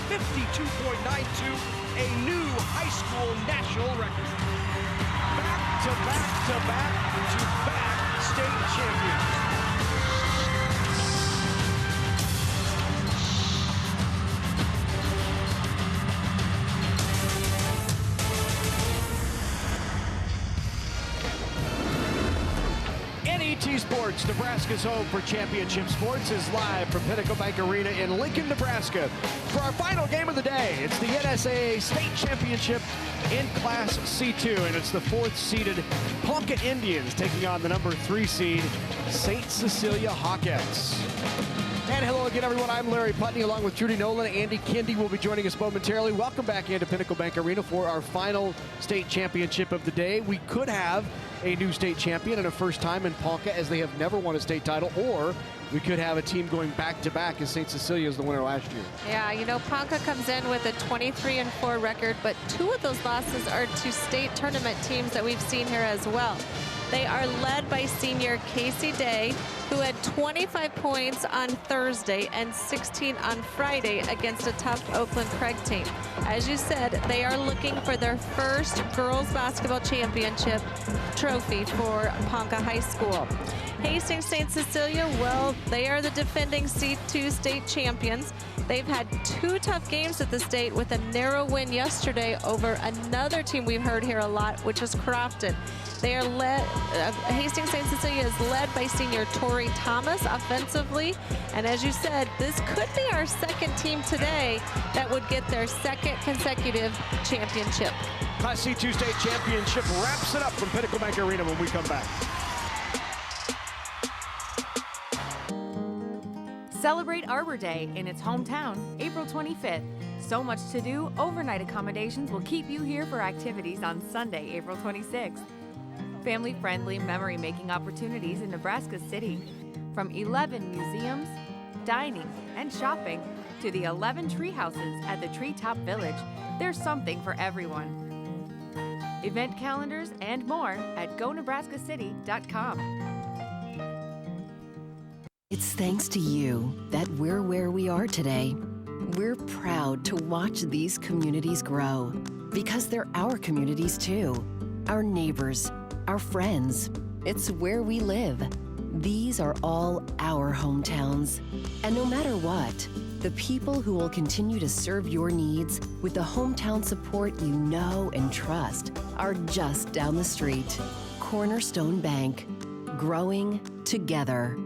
52.92, a new high school national record. Back-to-back state champions. NET Sports, Nebraska's home for championship sports, is live from Pinnacle Bank Arena in Lincoln, Nebraska for our final game of the day. It's the NSAA state championship in Class C2, and it's the fourth-seeded Ponca Indians taking on the number 3 seed St. Cecilia Hawkettes. And hello again, everyone. I'm Larry Putney, along with Judy Nolan. Andy Kindy will be joining us momentarily. Welcome back into Pinnacle Bank Arena for our final state championship of the day. We could have a new state champion and a first time in Ponca, as they have never won a state title, or we could have a team going back-to-back as St. Cecilia is the winner last year. Yeah, you know, Ponca comes in with a 23-4 record, but 2 of those losses are to state tournament teams that we've seen here as well. They are led by senior Casey Day, who had 25 points on Thursday and 16 on Friday against a tough Oakland Craig team. As you said, they are looking for their first girls basketball championship trophy for Ponca High School. Hastings St. Cecilia, well, they are the defending C2 state champions. They've had 2 tough games at the state, with a narrow win yesterday over another team we've heard here a lot, which is Crofton. They are led, Hastings St. Cecilia is led by senior Tori Thomas offensively. And as you said, this could be our second team today that would get their second consecutive championship. Class C2 state championship wraps it up from Pinnacle Bank Arena when we come back. Celebrate Arbor Day in its hometown, April 25th. So much to do, overnight accommodations will keep you here for activities on Sunday, April 26th. Family-friendly memory-making opportunities in Nebraska City. From 11 museums, dining, and shopping to the 11 tree houses at the Treetop Village, there's something for everyone. Event calendars and more at gonebraskacity.com. It's thanks to you that we're where we are today. We're proud to watch these communities grow, because they're our communities too. Our neighbors, our friends. It's where we live. These are all our hometowns. And no matter what, the people who will continue to serve your needs with the hometown support you know and trust are just down the street. Cornerstone Bank, growing together.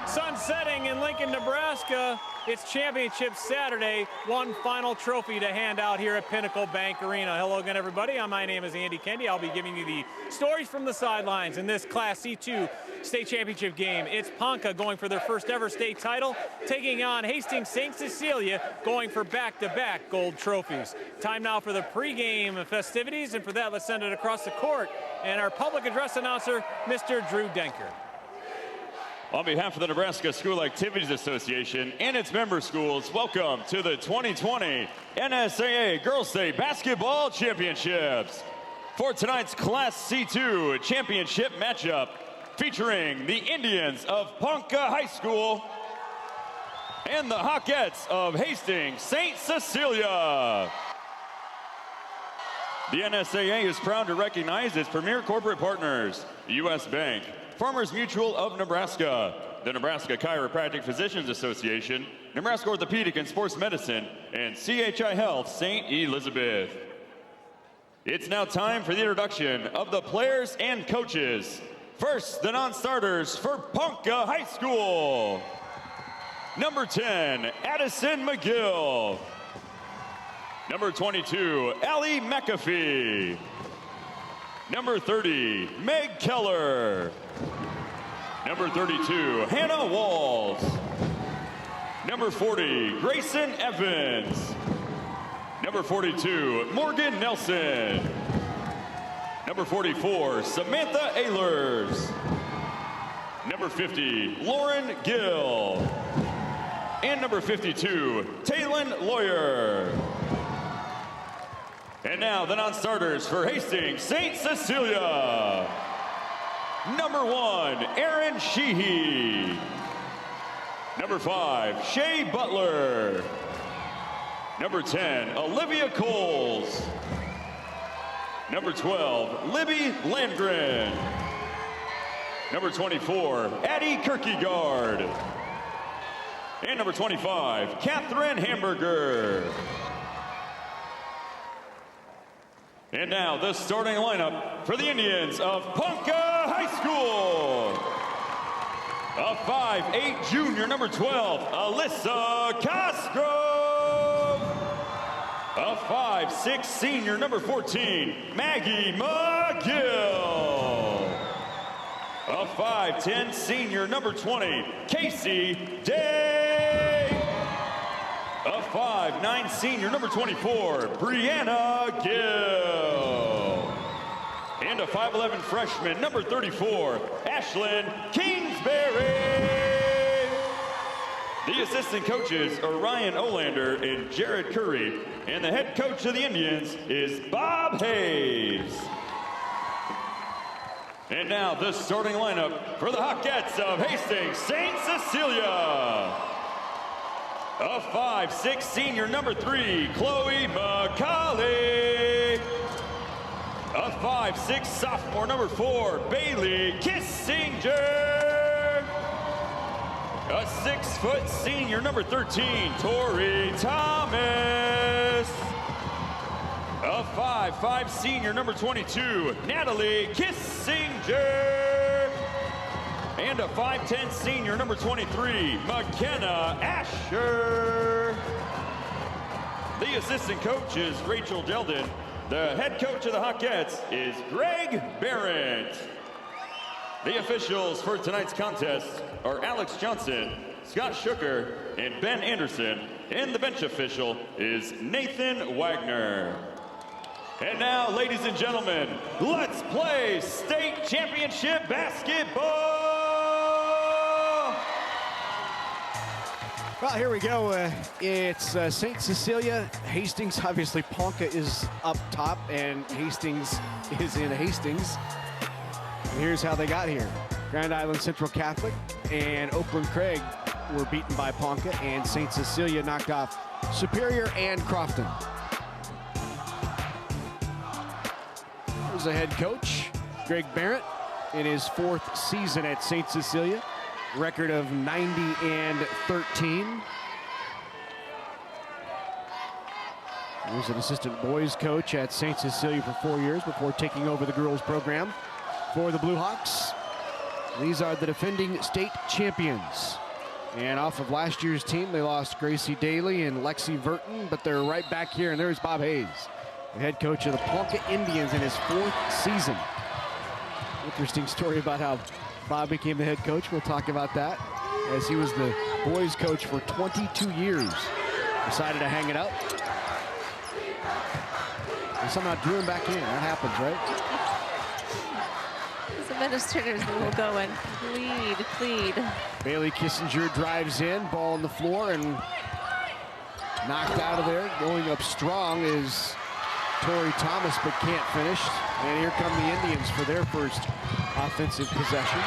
Sun setting in Lincoln, Nebraska. It's Championship Saturday. One final trophy to hand out here at Pinnacle Bank Arena. Hello again, everybody. My name is Andy Kendi. I'll be giving you the stories from the sidelines in this Class C2 state championship game. It's Ponca going for their first ever state title, taking on Hastings St. Cecilia, going for back-to-back gold trophies. Time now for the pregame festivities, and for that, let's send it across the court. And our public address announcer, Mr. Drew Denker. On behalf of the Nebraska School Activities Association and its member schools, welcome to the 2020 NSAA Girls State Basketball Championships. For tonight's Class C2 championship matchup, featuring the Indians of Ponca High School and the Hawkettes of Hastings St. Cecilia. The NSAA is proud to recognize its premier corporate partners, U.S. Bank, Farmers Mutual of Nebraska, the Nebraska Chiropractic Physicians Association, Nebraska Orthopedic and Sports Medicine, and CHI Health St. Elizabeth. It's now time for the introduction of the players and coaches. First, the non-starters for Ponca High School. Number 10, Addison McGill. Number 22, Allie McAfee. Number 30, Meg Keller. Number 32, Hannah Walls. Number 40, Grayson Evans. Number 42, Morgan Nelson. Number 44, Samantha Ehlers. Number 50, Lauren Gill. And number 52, Taylin Lawyer. And now the non-starters for Hastings St. Cecilia. Number 1, Aaron Sheehy. Number 5, Shea Butler. Number 10, Olivia Coles. Number 12, Libby Landgren. Number 24, Addie Kierkegaard. And number 25, Catherine Hamburger. And now the starting lineup for the Indians of Ponca High School. A 5'8" junior, number 12, Alyssa Cosgrove. A 5'6" senior, number 14, Maggie McGill. A 5'10" senior, number 20, Casey Day. A 5'9" senior, number 24, Brianna Gill. And a 5'11" freshman, number 34, Ashlyn Kingsbury. The assistant coaches are Ryan Olander and Jared Curry. And the head coach of the Indians is Bob Hayes. And now the starting lineup for the Hawkettes of Hastings St. Cecilia. A 5'6" senior, number 3, Chloe McCauley. A 5'6" sophomore, number 4, Bailey Kissinger. A 6' senior, number 13, Tori Thomas. A 5'5" senior, number 22, Natalie Kissinger. And a 5'10" senior, number 23, McKenna Asher. The assistant coach is Rachel Delden. The head coach of the Hawkettes is Greg Barrett. The officials for tonight's contest are Alex Johnson, Scott Shooker, and Ben Anderson. And the bench official is Nathan Wagner. And now, ladies and gentlemen, let's play state championship basketball. Well, here we go. It's St. Cecilia. Hastings, obviously Ponca is up top, and Hastings is in Hastings. And here's how they got here. Grand Island Central Catholic and Oakland Craig were beaten by Ponca, and St. Cecilia knocked off Superior and Crofton. There's the head coach, Greg Barrett, in his 4th season at St. Cecilia. Record of 90-13. He was an assistant boys coach at St. Cecilia for 4 years before taking over the girls program for the Blue Hawks. These are the defending state champions. And off of last year's team, they lost Gracie Daly and Lexi Verton, but they're right back here, and there's Bob Hayes, the head coach of the Ponca Indians in his 4th season. Interesting story about how Bob became the head coach. We'll talk about that, as he was the boys coach for 22 years. Decided to hang it up. And somehow drew him back in. That happens, right? These administrators will go and plead. Bailey Kissinger drives in, ball on the floor, and knocked out of there. Going up strong is Tori Thomas, but can't finish. And here come the Indians for their first offensive possession.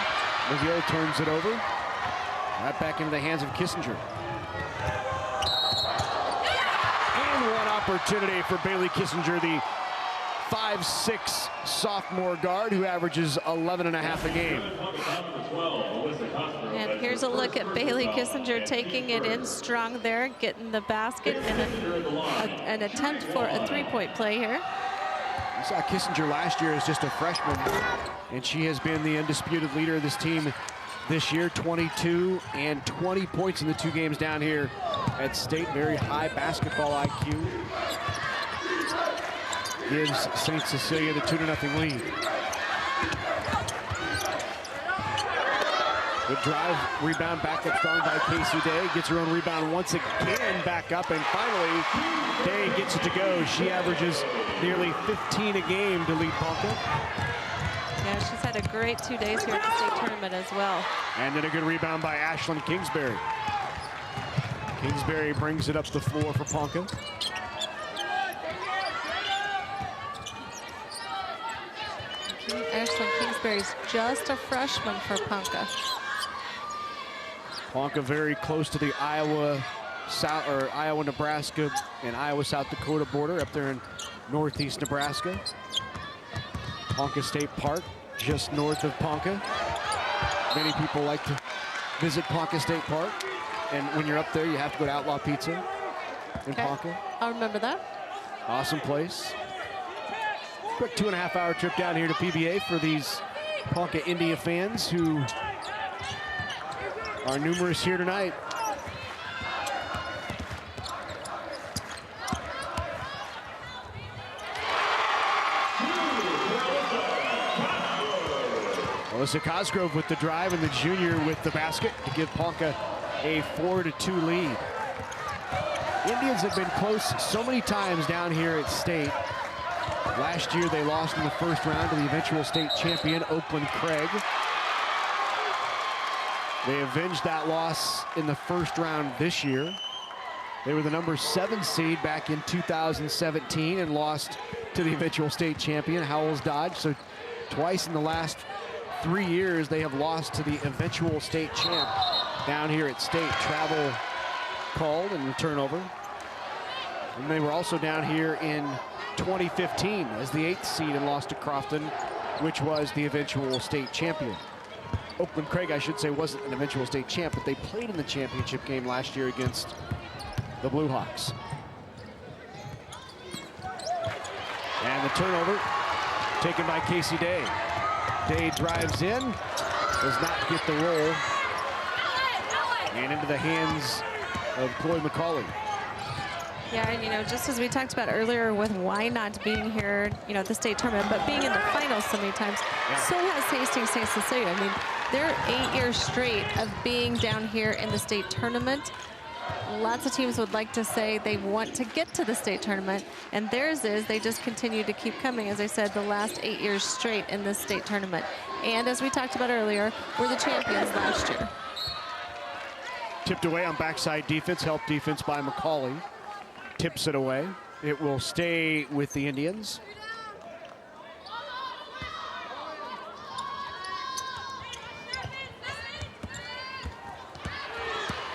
McGill turns it over. Right back into the hands of Kissinger. And one opportunity for Bailey Kissinger, the 5'6" sophomore guard who averages 11.5 a game. And here's a look at Bailey Kissinger taking it in strong there, getting the basket, and an attempt for a 3-point play here. We saw Kissinger last year as just a freshman, and she has been the undisputed leader of this team this year. 22 and 20 points in the 2 games down here at State. Very high basketball IQ. Gives St. Cecilia the 2-0 lead. Good drive, rebound back up strong by Casey Day. Gets her own rebound once again, back up, and finally Day gets it to go. She averages nearly 15 a game to lead Ponca. Yeah, she's had a great 2 days here at the state tournament as well. And then a good rebound by Ashlyn Kingsbury. Kingsbury brings it up the floor for Ponca. Ashlyn Kingsbury's just a freshman for Ponca. Ponca very close to the Iowa, Nebraska, and Iowa, South Dakota border up there in northeast Nebraska. Ponca State Park, just north of Ponca. Many people like to visit Ponca State Park, and when you're up there, you have to go to Outlaw Pizza in Ponca. I'll remember that. Awesome place. Quick 2.5-hour trip down here to PBA for these Ponca Indian fans who are numerous here tonight. Alyssa Cosgrove with the drive and the junior with the basket to give Ponca a 4-2 lead. Indians have been close so many times down here at state. Last year they lost in the first round to the eventual state champion, Oakland Craig. They avenged that loss in the first round this year. They were the number 7 seed back in 2017 and lost to the eventual state champion, Howells Dodge. So twice in the last 3 years they have lost to the eventual state champ down here at state. Travel called and turnover. And they were also down here in 2015 as the 8th seed and lost to Crofton, which was the eventual state champion. Oakland Craig, I should say, wasn't an eventual state champ, but they played in the championship game last year against the Blue Hawks. And the turnover taken by Casey Day. Day drives in, does not get the roll, and into the hands of Chloe McCauley. Yeah, and just as we talked about earlier with why not being here, at the state tournament, but being in the finals so many times, so has Hastings St. Cecilia. I mean, they're 8 years straight of being down here in the state tournament. Lots of teams would like to say they want to get to the state tournament, and theirs is they just continue to keep coming. As I said, the last 8 years straight in this state tournament. And as we talked about earlier, we're the champions last year. Tipped away on backside defense, help defense by McCauley. Tips it away. It will stay with the Indians.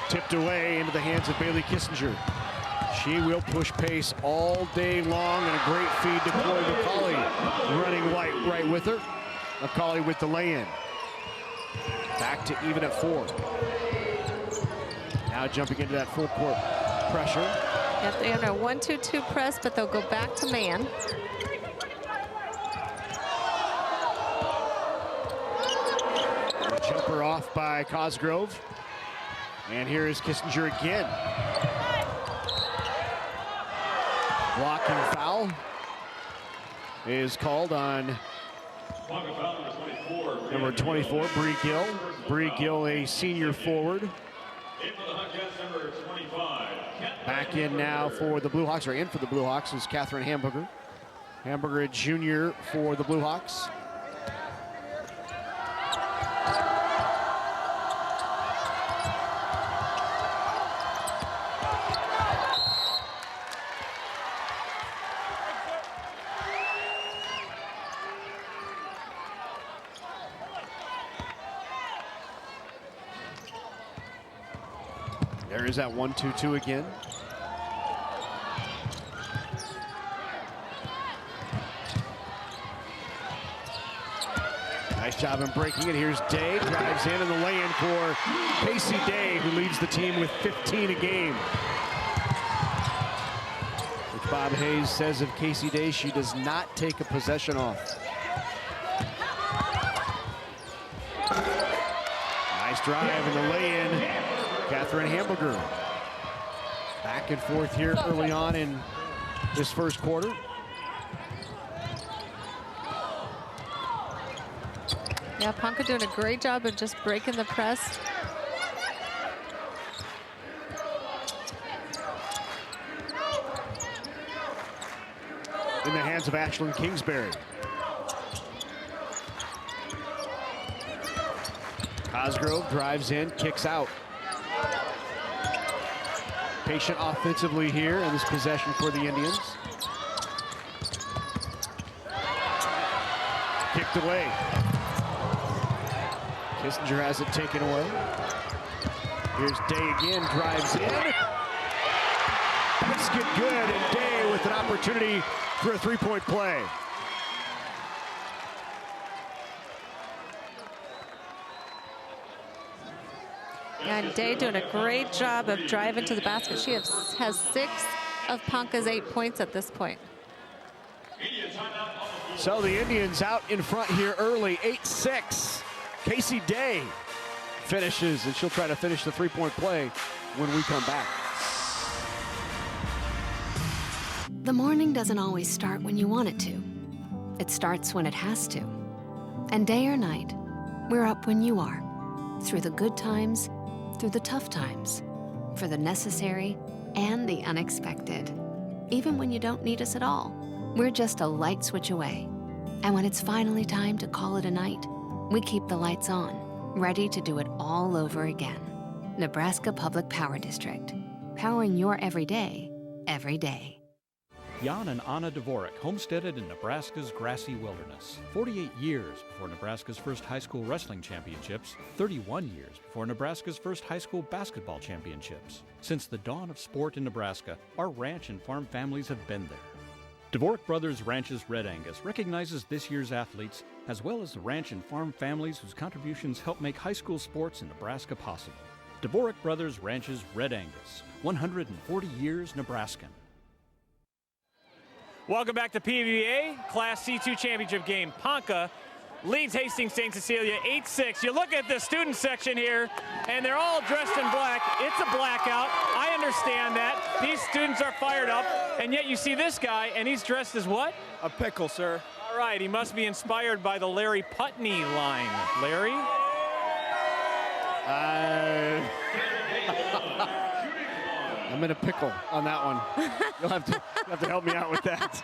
Tipped away into the hands of Bailey Kissinger. She will push pace all day long, and a great feed to Chloe McCauley. Running right with her. McCauley with the lay-in. Back to even at 4. Now jumping into that full court pressure. Yep, they have a 1-2-2 press, but they'll go back to man. A jumper off by Cosgrove. And here is Kissinger again. Blocking foul is called on number 24, Bree Gill. Bree Gill, a senior forward. Back in now for the Blue Hawks, or in for the Blue Hawks, is Catherine Hamburger. Hamburger, a junior for the Blue Hawks. There is that 1-2-2 again. Nice job in breaking it. Here's Day, drives in, and the lay-in for Casey Day, who leads the team with 15 a game. Which Bob Hayes says of Casey Day, she does not take a possession off. Nice drive and the lay-in. Catherine Hamburger. Back and forth here early on in this first quarter. Yeah, Ponca doing a great job of just breaking the press. In the hands of Ashlyn Kingsbury. Cosgrove drives in, kicks out. Patient offensively here in this possession for the Indians. Kicked away. Kissinger has it taken away. Here's Day again, drives in. Biscuit good, and Day with an opportunity for a three-point play. And Day doing a great job of driving to the basket. She has 6 of Ponca's 8 points at this point. So the Indians out in front here early, 8-6. Casey Day finishes, and she'll try to finish the three-point play when we come back. The morning doesn't always start when you want it to. It starts when it has to. And day or night, we're up when you are. Through the good times, through the tough times, for the necessary and the unexpected. Even when you don't need us at all, we're just a light switch away. And when it's finally time to call it a night, we keep the lights on, ready to do it all over again. Nebraska Public Power District, powering your everyday, every day. Jan and Anna Dvorak homesteaded in Nebraska's grassy wilderness. 48 years before Nebraska's first high school wrestling championships, 31 years before Nebraska's first high school basketball championships. Since the dawn of sport in Nebraska, our ranch and farm families have been there. Dvorak Brothers Ranch's Red Angus recognizes this year's athletes, as well as the ranch and farm families whose contributions help make high school sports in Nebraska possible. Dvorak Brothers Ranch's Red Angus, 140 years Nebraskan. Welcome back to PBA Class C2 Championship game. Ponca leads Hastings St. Cecilia 8-6. You look at the student section here, and they're all dressed in black. It's a blackout. I understand that. These students are fired up, and yet you see this guy, and he's dressed as what? A pickle, sir. All right, he must be inspired by the Larry Putney line. Larry? I'm in a pickle on that one. You'll have to help me out with that.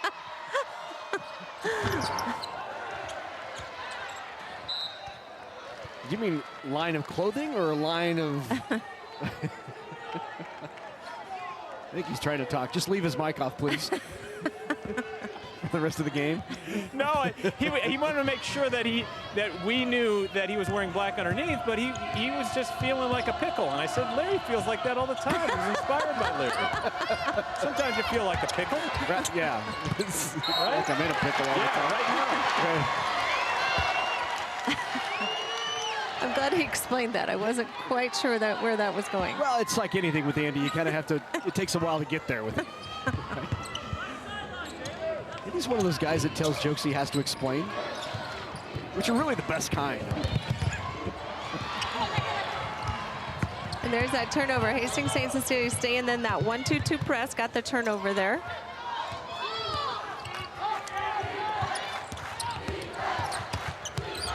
Do you mean line of clothing or a line of... I think he's trying to talk. Just leave his mic off, please. The rest of the game? No, he wanted to make sure that we knew that he was wearing black underneath, but he was just feeling like a pickle. And I said, Larry feels like that all the time. He's inspired by Larry. Sometimes you feel like a pickle. Right, yeah. Right? Like I'm in a pickle all the time. Right now. I'm glad he explained that. I wasn't quite sure where that was going. Well, it's like anything with Andy. You kind of have to, it takes a while to get there with it. Right? He's one of those guys that tells jokes he has to explain, which are really the best kind. And there's that turnover. Hastings St. Cecilia staying, then that 1-2-2 press got the turnover there.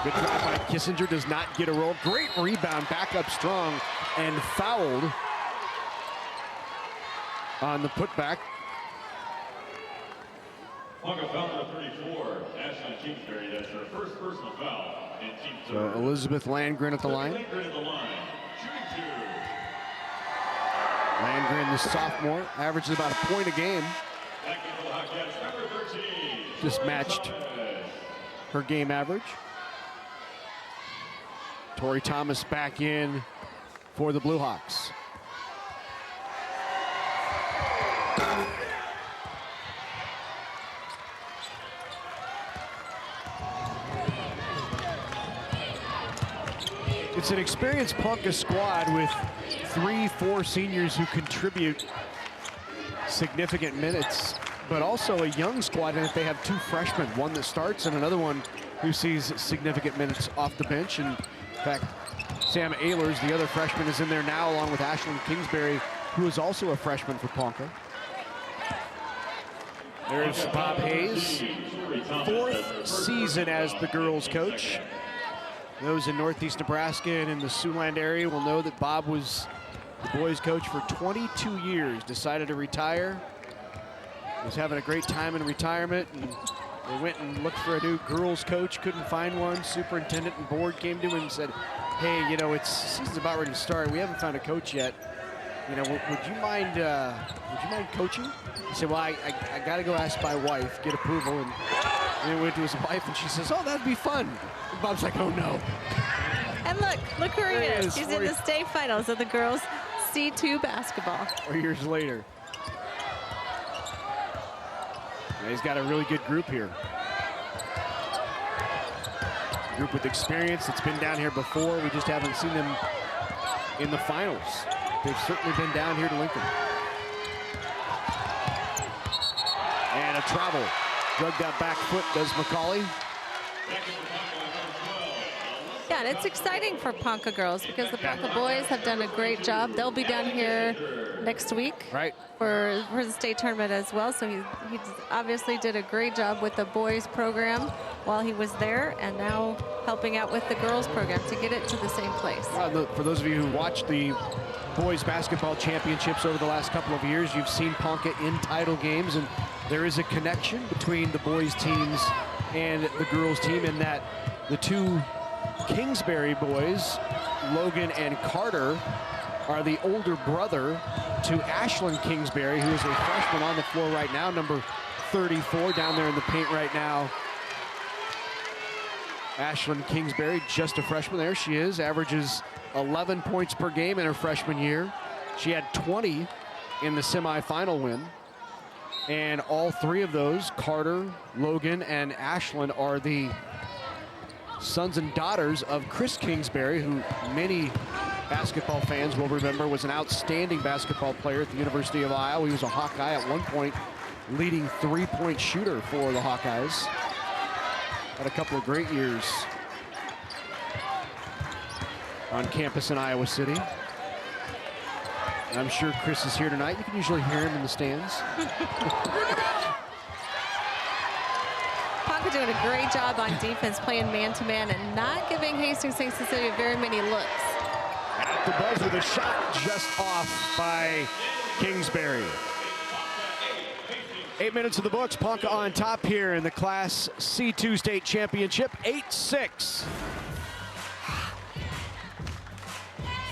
Good drive by Kissinger, does not get a roll. Great rebound, back up strong, and fouled on the putback. Ponca foul number 34, Ashley Kingsbury. That's her first personal foul. So Elizabeth Landgren at the line. Landgren, the sophomore, averages about a point a game. Just matched her game average. Tori Thomas back in for the Blue Hawks. It's an experienced Ponca squad with 3-4 seniors who contribute significant minutes, but also a young squad in that they have 2 freshmen, one that starts and another one who sees significant minutes off the bench. And in fact, Sam Ehlers, the other freshman, is in there now along with Ashlyn Kingsbury, who is also a freshman for Ponca. There's Bob Hayes, 4th season as the girls coach. Those in Northeast Nebraska and in the Siouxland area will know that Bob was the boys coach for 22 years, decided to retire. Was having a great time in retirement, and they went and looked for a new girls coach, couldn't find one. Superintendent and board came to him and said, hey, you know, season's about ready to start. We haven't found a coach yet. You know, would you mind coaching? He said, well, I got to go ask my wife, get approval. And he went to his wife, and she says, oh, that'd be fun. And Bob's like, oh, no. And look who he is. He's in the state finals of the girls C2 basketball. 4 years later. And he's got a really good group here. Group with experience that's been down here before. We just haven't seen them in the finals. They've certainly been down here to Lincoln. And a travel. Drug that back foot, does McCauley. Yeah, and it's exciting for Ponca girls because the Ponca boys have done a great job. They'll be down here next week for the state tournament as well. So he obviously did a great job with the boys program while he was there, and now helping out with the girls program to get it to the same place. For those of you who watched the boys basketball championships over the last couple of years, you've seen Ponca in title games, and there is a connection between the boys teams and the girls team in that the two Kingsbury boys, Logan and Carter, are the older brother to Ashlyn Kingsbury, who is a freshman on the floor right now, number 34 down there in the paint right now. Ashlyn Kingsbury, just a freshman. There she is, averages 11 points per game in her freshman year. She had 20 in the semifinal win. And all three of those, Carter, Logan, and Ashlyn, are the sons and daughters of Chris Kingsbury, who many basketball fans will remember was an outstanding basketball player at the University of Iowa. He was a Hawkeye at one point, leading three-point shooter for the Hawkeyes. Had a couple of great years on campus in Iowa City. And I'm sure Chris is here tonight. You can usually hear him in the stands. Ponca doing a great job on defense, playing man-to-man and not giving Hastings St. Cecilia very many looks. At the buzzer, the shot just off by Kingsbury. 8 minutes of the books. Ponca on top here in the Class C2 state championship, 8-6.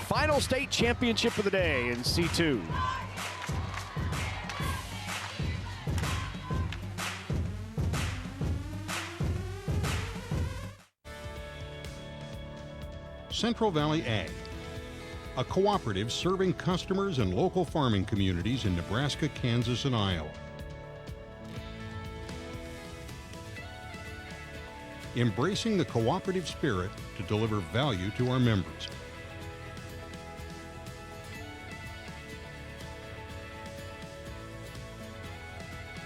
Final state championship of the day in C2. Central Valley Ag, a cooperative serving customers and local farming communities in Nebraska, Kansas, and Iowa. Embracing the cooperative spirit to deliver value to our members.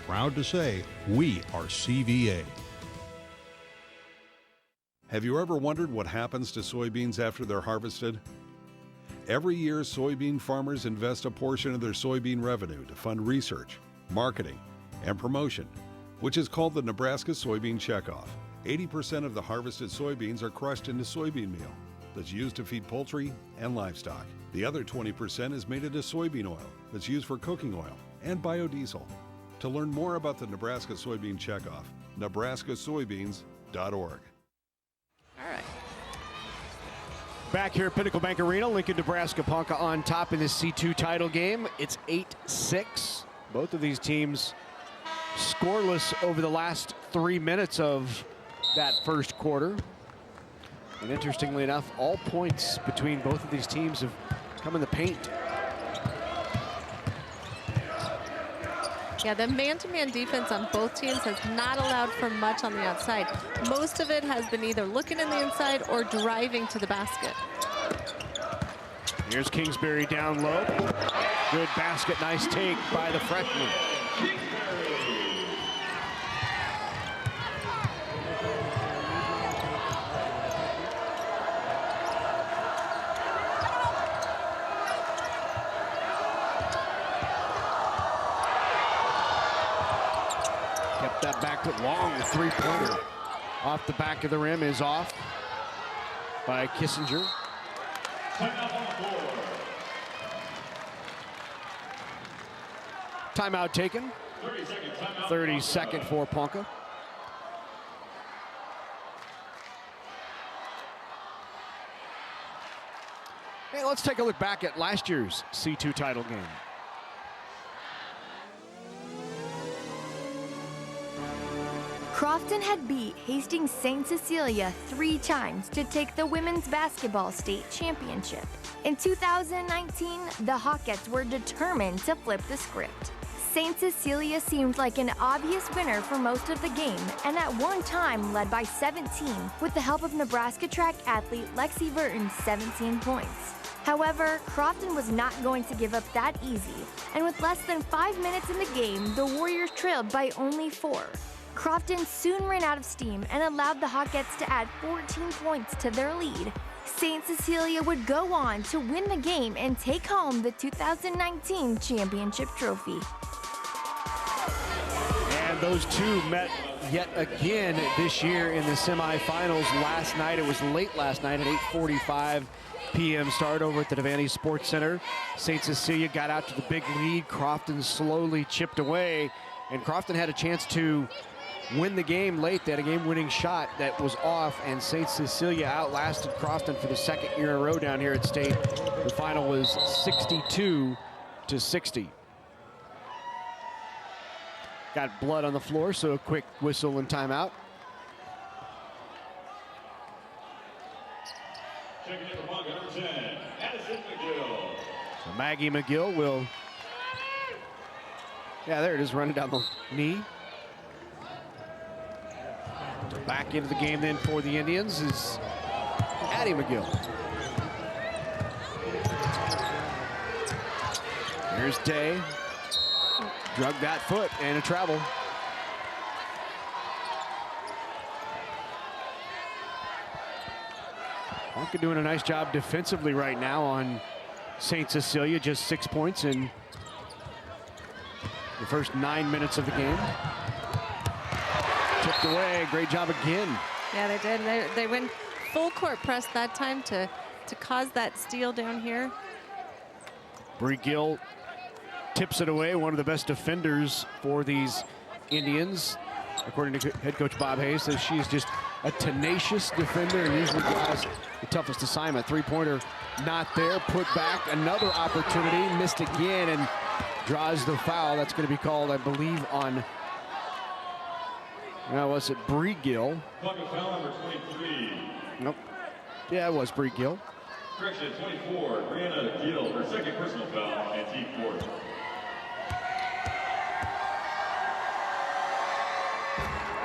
Proud to say, we are CVA. Have you ever wondered what happens to soybeans after they're harvested? Every year, soybean farmers invest a portion of their soybean revenue to fund research, marketing, and promotion, which is called the Nebraska Soybean Checkoff. 80% of the harvested soybeans are crushed into soybean meal that's used to feed poultry and livestock. The other 20% is made into soybean oil that's used for cooking oil and biodiesel. To learn more about the Nebraska Soybean Checkoff, nebraskasoybeans.org. All right. Back here at Pinnacle Bank Arena, Lincoln, Nebraska, Ponca on top in this C2 title game. It's 8-6. Both of these teams scoreless over the last 3 minutes of that first quarter. And interestingly enough, all points between both of these teams have come in the paint. Yeah, the man-to-man defense on both teams has not allowed for much on the outside. Most of it has been either looking in the inside or driving to the basket. Here's Kingsbury down low. Good basket, nice take by the freshman. Kept that back foot long, the three-pointer. Off the back of the rim is off by Kissinger. Timeout taken. 30-second for Ponca. Hey, let's take a look back at last year's C2 title game. Crofton had beat Hastings St. Cecilia 3 times to take the women's basketball state championship. In 2019, the Hawkettes were determined to flip the script. St. Cecilia seemed like an obvious winner for most of the game, and at one time led by 17 with the help of Nebraska track athlete Lexi Verton's 17 points. However, Crofton was not going to give up that easy, and with less than 5 minutes in the game, the Warriors trailed by only 4. Crofton soon ran out of steam and allowed the Hawkettes to add 14 points to their lead. St. Cecilia would go on to win the game and take home the 2019 championship trophy. And those two met yet again this year in the semifinals. Last night, it was late last night at 8:45 p.m. start over at the Devaney Sports Center. St. Cecilia got out to the big lead. Crofton slowly chipped away, and Crofton had a chance to win the game late. They had a game-winning shot that was off, and St. Cecilia outlasted Crofton for the second year in a row down here at State. The final was 62-60. Got blood on the floor, so a quick whistle and timeout. So Maggie McGill will, there it is, running down the knee. Back into the game then for the Indians is Addie McGill. Here's Day. Drug that foot and a travel. Ponca doing a nice job defensively right now on St. Cecilia. Just 6 points in the first 9 minutes of the game. Tipped away, great job again. Yeah, they did. They went full court press that time to cause that steal down here. Bree Gill tips it away, one of the best defenders for these Indians. According to head coach Bob Hayes, says she's just a tenacious defender and usually has the toughest assignment. Three-pointer not there, put back, another opportunity, missed again and draws the foul. That's going to be called, I believe, on, was it Bree Gill? Foul number 23. Nope. Yeah, it was Bree Gill. Correction, 24, Brianna Gill, her second personal foul, and team fourth.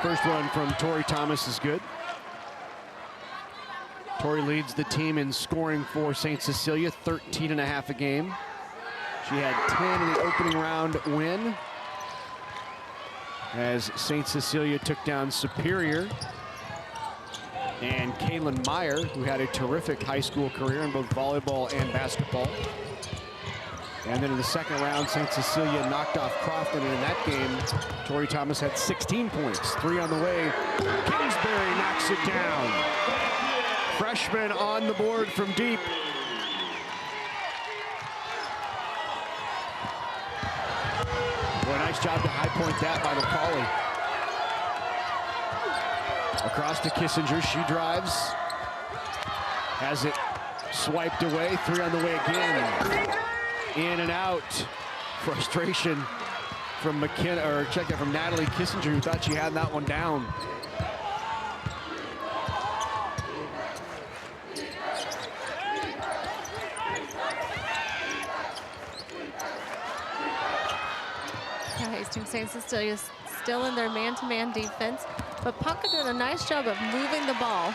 First one from Tori Thomas is good. Tori leads the team in scoring for St. Cecilia, 13.5 a game. She had 10 in the opening round win as St. Cecilia took down Superior. And Kaylin Meyer, who had a terrific high school career in both volleyball and basketball. And then in the second round, St. Cecilia knocked off Crofton, and in that game, Tori Thomas had 16 points, 3 on the way. Kingsbury knocks it down. Freshman on the board from deep. Boy, nice job to high point that by McCauley. Across to Kissinger, she drives. Has it swiped away, 3 on the way again. In and out. Frustration from from Natalie Kissinger, who thought she had that one down. Hastings St. Cecilia still in their man-to-man defense, but Ponca doing a nice job of moving the ball.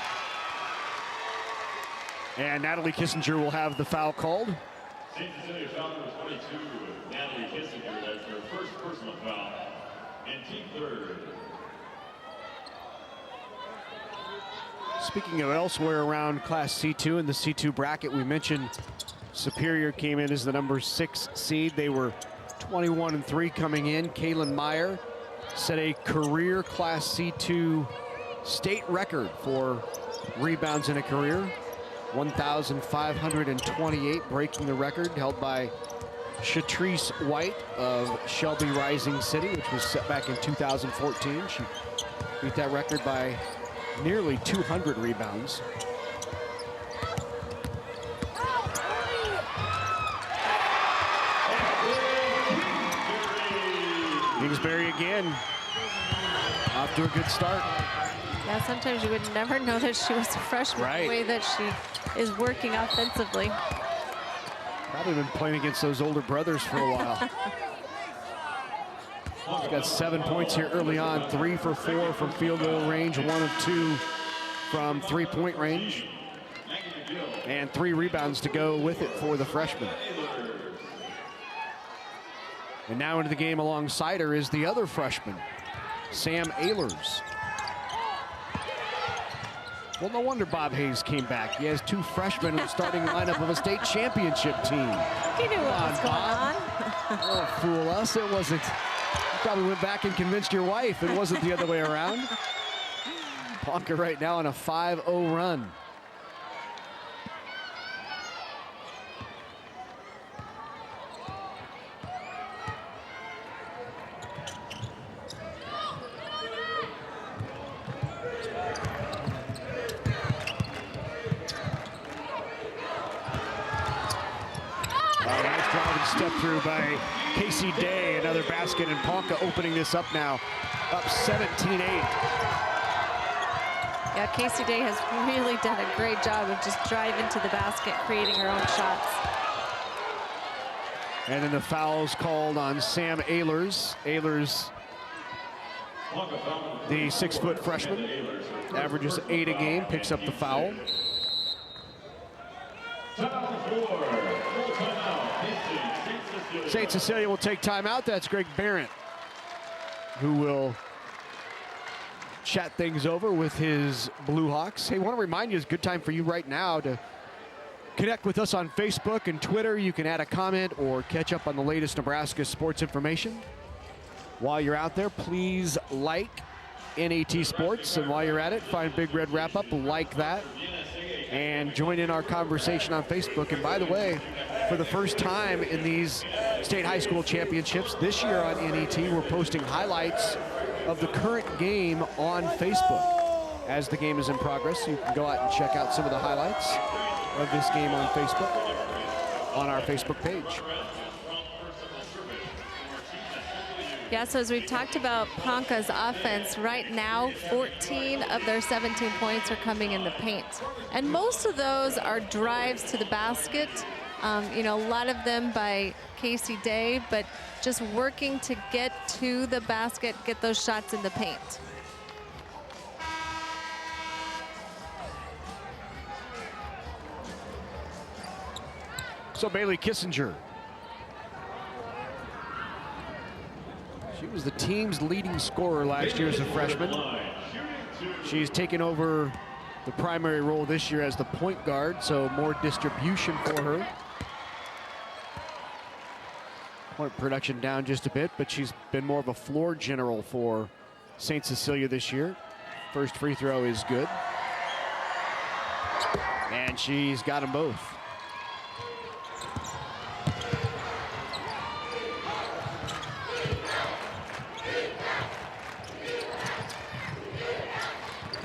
And Natalie Kissinger will have the foul called. St. Cecilia foul number 22, Natalie Kissinger. That's her first personal foul, and team third. Speaking of elsewhere around Class C2 in the C2 bracket, we mentioned Superior came in as the number 6 seed. They were 21-3 coming in. Kaylin Meyer set a career Class C2 state record for rebounds in a career. 1,528, breaking the record held by Shatrice White of Shelby Rising City, which was set back in 2014. She beat that record by nearly 200 rebounds. Kingsbury again Off to a good start. Yeah, sometimes you would never know that she was a freshman, Right. the way that she is working offensively. Probably been playing against those older brothers for a while. She's got 7 points here early on, 3 for 4 from field goal range, 1 of 2 from three-point range, and 3 rebounds to go with it for the freshman. And now into the game alongside her is the other freshman, Sam Ehlers. Well, no wonder Bob Hayes came back. He has 2 freshmen in the starting lineup of a state championship team. He knew what was going on. Don't fool us. It wasn't. You probably went back and convinced your wife it wasn't the other way around. Ponca right now on a 5-0 run. Nice driving step through by Casey Day. Another basket, and Ponca opening this up now. Up 17-8. Yeah, Casey Day has really done a great job of just driving to the basket, creating her own shots. And then the foul's called on Sam Ehlers. Ehlers, the 6-foot freshman, averages 8 a game, picks up the foul. St. Cecilia will take timeout. That's Greg Barrett, who will chat things over with his Blue Hawks. Hey, I want to remind you, it's a good time for you right now to connect with us on Facebook and Twitter. You can add a comment or catch up on the latest Nebraska sports information. While you're out there, please like NAT Sports, and while you're at it, find Big Red Wrap Up, like that, and join in our conversation on Facebook. And by the way, for the first time in these state high school championships this year on NET, we're posting highlights of the current game on Facebook. As the game is in progress, you can go out and check out some of the highlights of this game on Facebook, on our Facebook page. Yeah, so as we've talked about Ponca's offense, right now 14 of their 17 points are coming in the paint. And most of those are drives to the basket. You know, a lot of them by Casey Day, but just working to get to the basket, get those shots in the paint. So Bailey Kissinger, she was the team's leading scorer last year as a freshman. She's taken over the primary role this year as the point guard, so more distribution for her. Point production down just a bit, but she's been more of a floor general for St. Cecilia this year. First free throw is good. And she's got them both.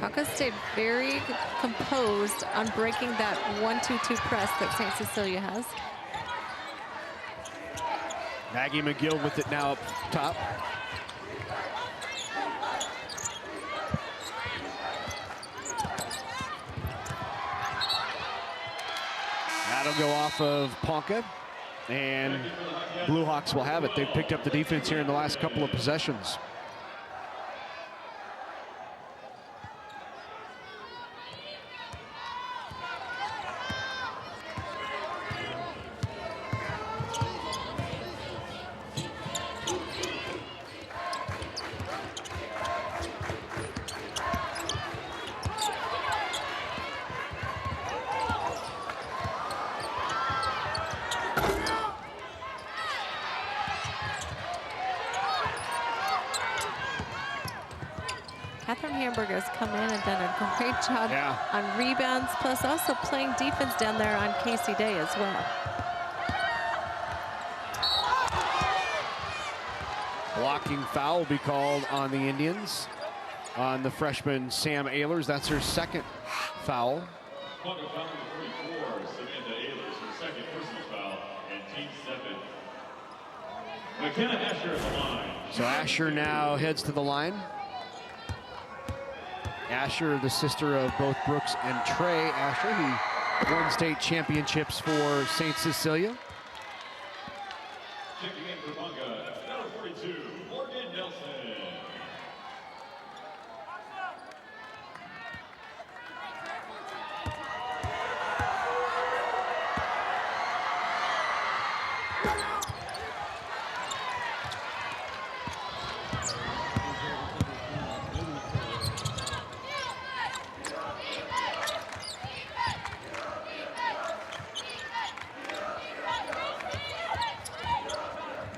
Ponca stayed very composed on breaking that 1-2-2 press that St. Cecilia has. Maggie McGill with it now up top. That'll go off of Ponca, and Blue Hawks will have it. They've picked up the defense here in the last couple of possessions. Has come in and done a great job on rebounds, plus also playing defense down there on Casey Day as well. Blocking foul will be called on the Indians, on the freshman Sam Ehlers. That's her second foul. McKenna Asher at the line. So Asher now heads to the line. Asher, the sister of both Brooks and Trey Asher, who won state championships for St. Cecilia. Checking in for Ponca, number 42, Morgan Nelson.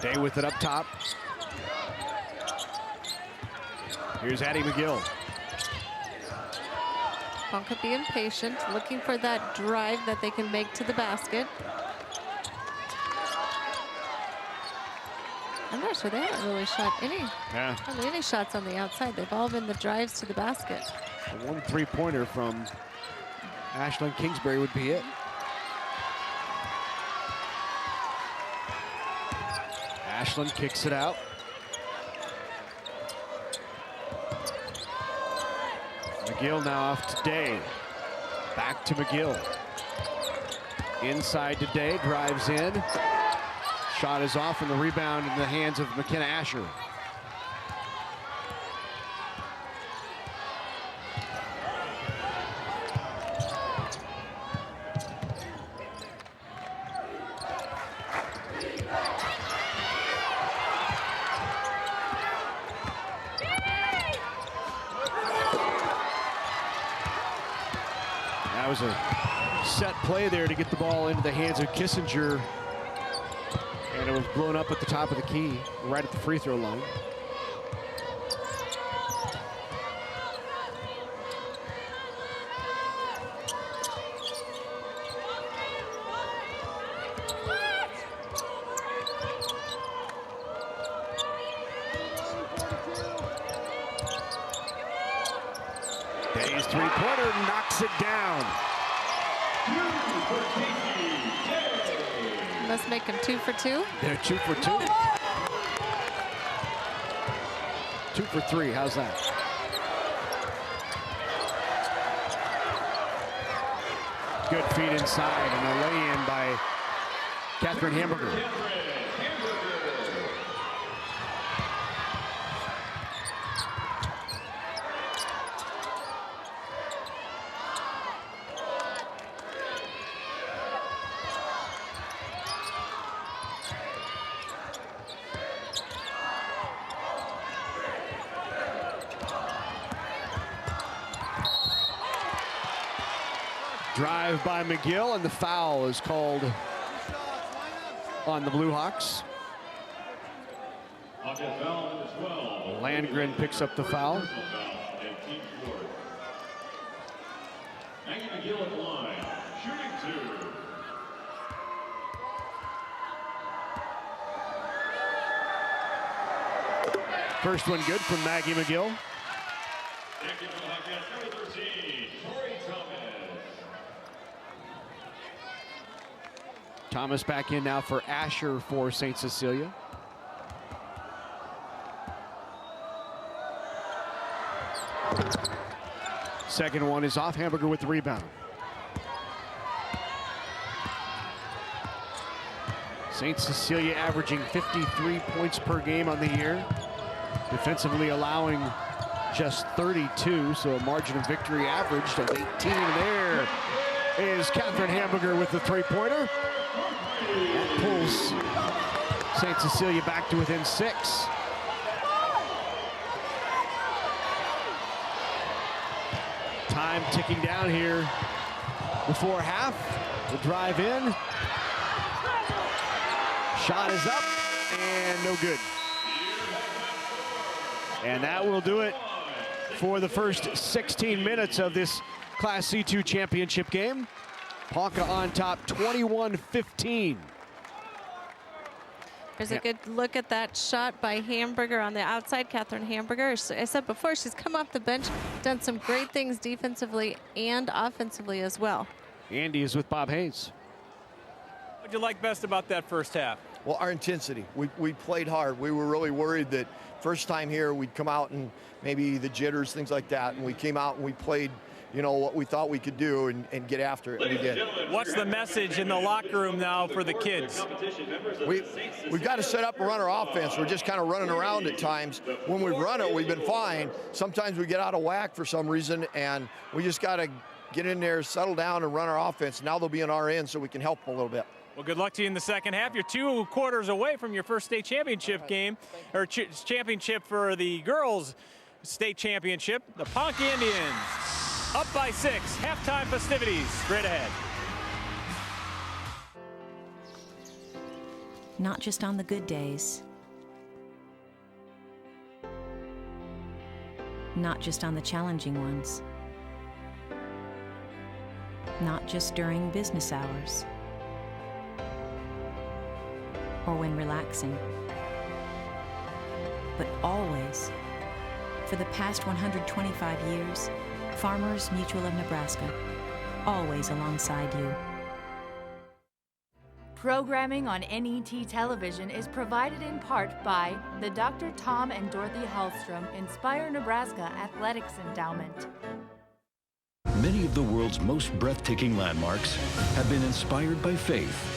Day with it up top. Here's Addie McGill. Ponca being patient, looking for that drive that they can make to the basket. I'm not sure they haven't really shot hardly any shots on the outside. They've all been the drives to the basket. One three-pointer from Ashlyn Kingsbury would be it. Ashlyn kicks it out. McGill now off to Day. Back to McGill. Inside to Day, drives in. Shot is off, and the rebound in the hands of McKenna Asher. That was a set play there to get the ball into the hands of Kissinger. And it was blown up at the top of the key, right at the free throw line. Day's three-pointer knocks it down. Must make them 2 for 2. They're 2 for 2. 2 for 3, how's that? Good feed inside and a lay-in by Catherine Hamburger. Drive by McGill, and the foul is called on the Blue Hawks. Landgren picks up the foul. McGill at the line, shooting 2. First one good from Maggie McGill. Thomas back in now for Asher for St. Cecilia. Second one is off. Hamburger with the rebound. St. Cecilia averaging 53 points per game on the year. Defensively allowing just 32, so a margin of victory averaged of 18. There is Catherine Hamburger with the three-pointer. That pulls St. Cecilia back to within 6. Time ticking down here before half. The drive in. Shot is up and no good. And that will do it for the first 16 minutes of this Class C2 championship game. Ponca on top, 21-15. There's a good look at that shot by Hamburger on the outside. Catherine Hamburger, as I said before, she's come off the bench, done some great things defensively and offensively as well. Andy is with Bob Hayes. What did you like best about that first half? Well, our intensity. We played hard. We were really worried that first time here we'd come out and maybe the jitters, things like that, and we came out and we played, you know, what we thought we could do and get after it, and we did. What's the message in the locker room now for the kids? We've got to set up and run our offense. We're just kind of running around at times. When we've run it, we've been fine. Sometimes we get out of whack for some reason, and we just got to get in there, settle down, and run our offense. Now they'll be on our end so we can help them a little bit. Well, good luck to you in the second half. You're 2 quarters away from your first state championship game, or championship for the girls' state championship. The Ponca Indians up by 6. Halftime festivities straight ahead. Not just on the good days. Not just on the challenging ones. Not just during business hours. Or when relaxing. But always. For the past 125 years, Farmers Mutual of Nebraska, always alongside you. Programming on NET television is provided in part by the Dr. Tom and Dorothy Hallstrom Inspire Nebraska Athletics Endowment. Many of the world's most breathtaking landmarks have been inspired by faith.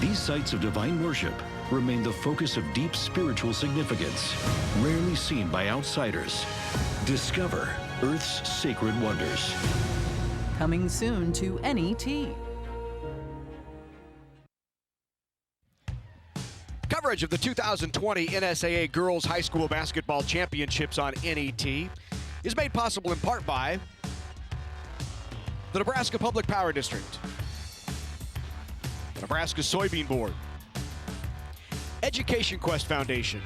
These sites of divine worship remain the focus of deep spiritual significance, rarely seen by outsiders. Discover Earth's sacred wonders. Coming soon to NET. Coverage of the 2020 NSAA Girls High School Basketball Championships on NET is made possible in part by the Nebraska Public Power District, the Nebraska Soybean Board, Education Quest Foundation,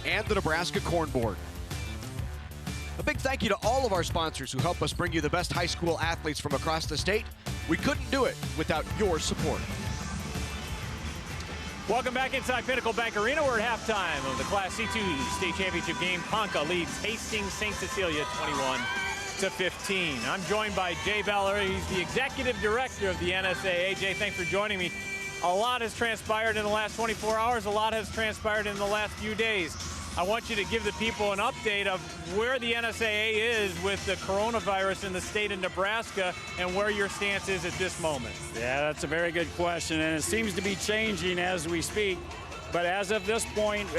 and the Nebraska Corn Board. A big thank you to all of our sponsors who help us bring you the best high school athletes from across the state. We couldn't do it without your support. Welcome back inside Pinnacle Bank Arena. We're at halftime of the Class C2 state championship game. Ponca leads Hastings St. Cecilia 21-15. I'm joined by Jay Beller. He's the executive director of the NSAA. Jay, thanks for joining me. A lot has transpired in the last 24 hours. A lot has transpired in the last few days. I want you to give the people an update of where the NSAA is with the coronavirus in the state of Nebraska and where your stance is at this moment. Yeah, that's a very good question, and it seems to be changing as we speak. But as of this point,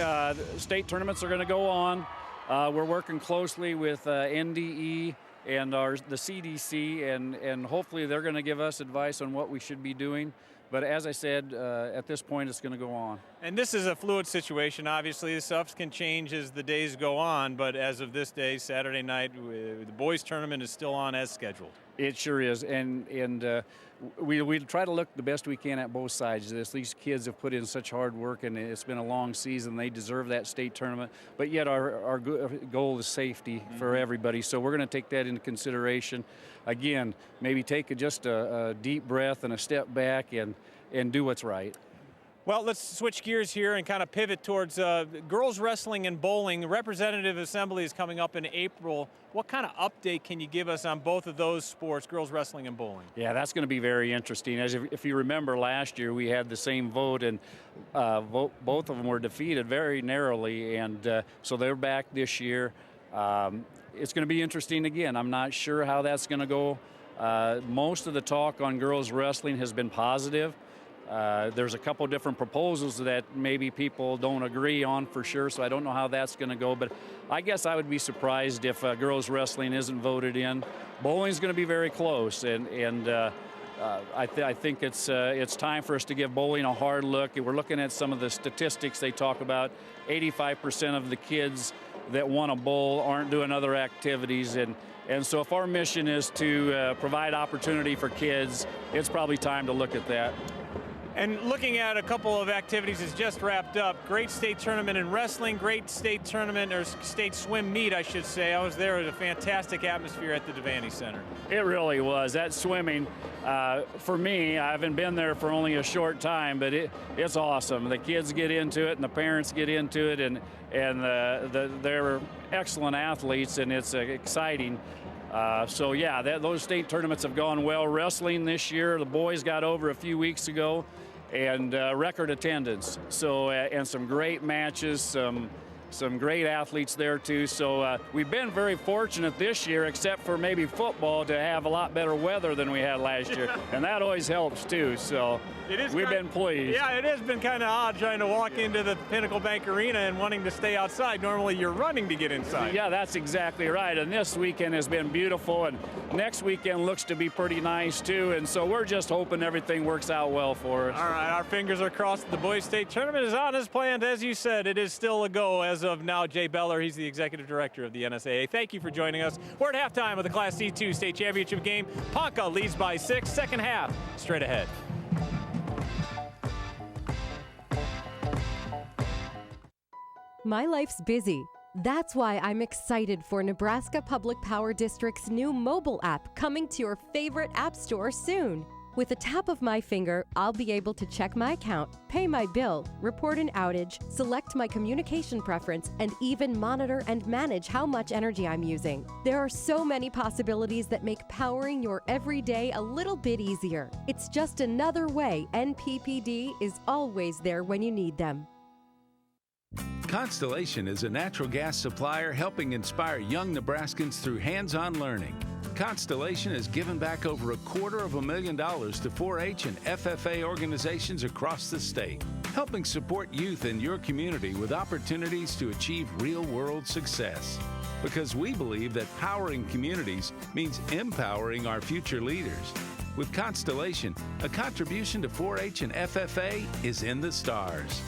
state tournaments are going to go on. We're working closely with NDE and the CDC, and hopefully they're going to give us advice on what we should be doing. But as I said, at this point, it's going to go on. And this is a fluid situation. Obviously, the stuff can change as the days go on. But as of this day, Saturday night, the boys' tournament is still on as scheduled. It sure is. And we try to look the best we can at both sides of this. These kids have put in such hard work, and it's been a long season. They deserve that state tournament. But yet our goal is safety for everybody. So we're going to take that into consideration. Again, maybe take just a deep breath and a step back and do what's right. Well, let's switch gears here and kind of pivot towards girls wrestling and bowling. The representative assembly is coming up in April. What kind of update can you give us on both of those sports, girls wrestling and bowling? Yeah, that's going to be very interesting. As if you remember last year, we had the same vote, and both of them were defeated very narrowly, and so they're back this year. It's going to be interesting again. I'm not sure how that's going to go. Most of the talk on girls wrestling has been positive. There's a couple different proposals that maybe people don't agree on for sure, so I don't know how that's going to go. But I guess I would be surprised if girls wrestling isn't voted in. Bowling's going to be very close, and I think it's time for us to give bowling a hard look. We're looking at some of the statistics they talk about. 85% of the kids that want to bowl aren't doing other activities, and so if our mission is to provide opportunity for kids, it's probably time to look at that. And looking at a couple of activities that's just wrapped up, great state tournament in wrestling, great state tournament, or state swim meet, I should say. I was there at a fantastic atmosphere at the Devaney Center. It really was. That swimming, for me, I haven't been there for only a short time, but it's awesome. The kids get into it and the parents get into it, and they're excellent athletes, and it's exciting. So yeah, those state tournaments have gone well. Wrestling this year, the boys got over a few weeks ago, and record attendance. So, and some great matches, some great athletes there too. So we've been very fortunate this year, except for maybe football, to have a lot better weather than we had last year. And that always helps too. So we've been pleased. Yeah, it has been kind of odd trying to walk into the Pinnacle Bank Arena and wanting to stay outside. Normally you're running to get inside. Yeah, that's exactly right. And this weekend has been beautiful, and next weekend looks to be pretty nice too. And so we're just hoping everything works out well for us. All right, our fingers are crossed. The boys state tournament is on as planned. As you said, it is still a go as of now. Jay Beller, he's the executive director of the NSAA. Thank you for joining us. We're at halftime of the Class C2 state championship game. Ponca leads by 6. Second half, straight ahead. My life's busy. That's why I'm excited for Nebraska Public Power District's new mobile app coming to your favorite app store soon. With a tap of my finger, I'll be able to check my account, pay my bill, report an outage, select my communication preference, and even monitor and manage how much energy I'm using. There are so many possibilities that make powering your everyday a little bit easier. It's just another way NPPD is always there when you need them. Constellation is a natural gas supplier helping inspire young Nebraskans through hands-on learning. Constellation has given back over $250,000 to 4-H and FFA organizations across the state, helping support youth in your community with opportunities to achieve real-world success. Because we believe that powering communities means empowering our future leaders. With Constellation, a contribution to 4-H and FFA is in the stars.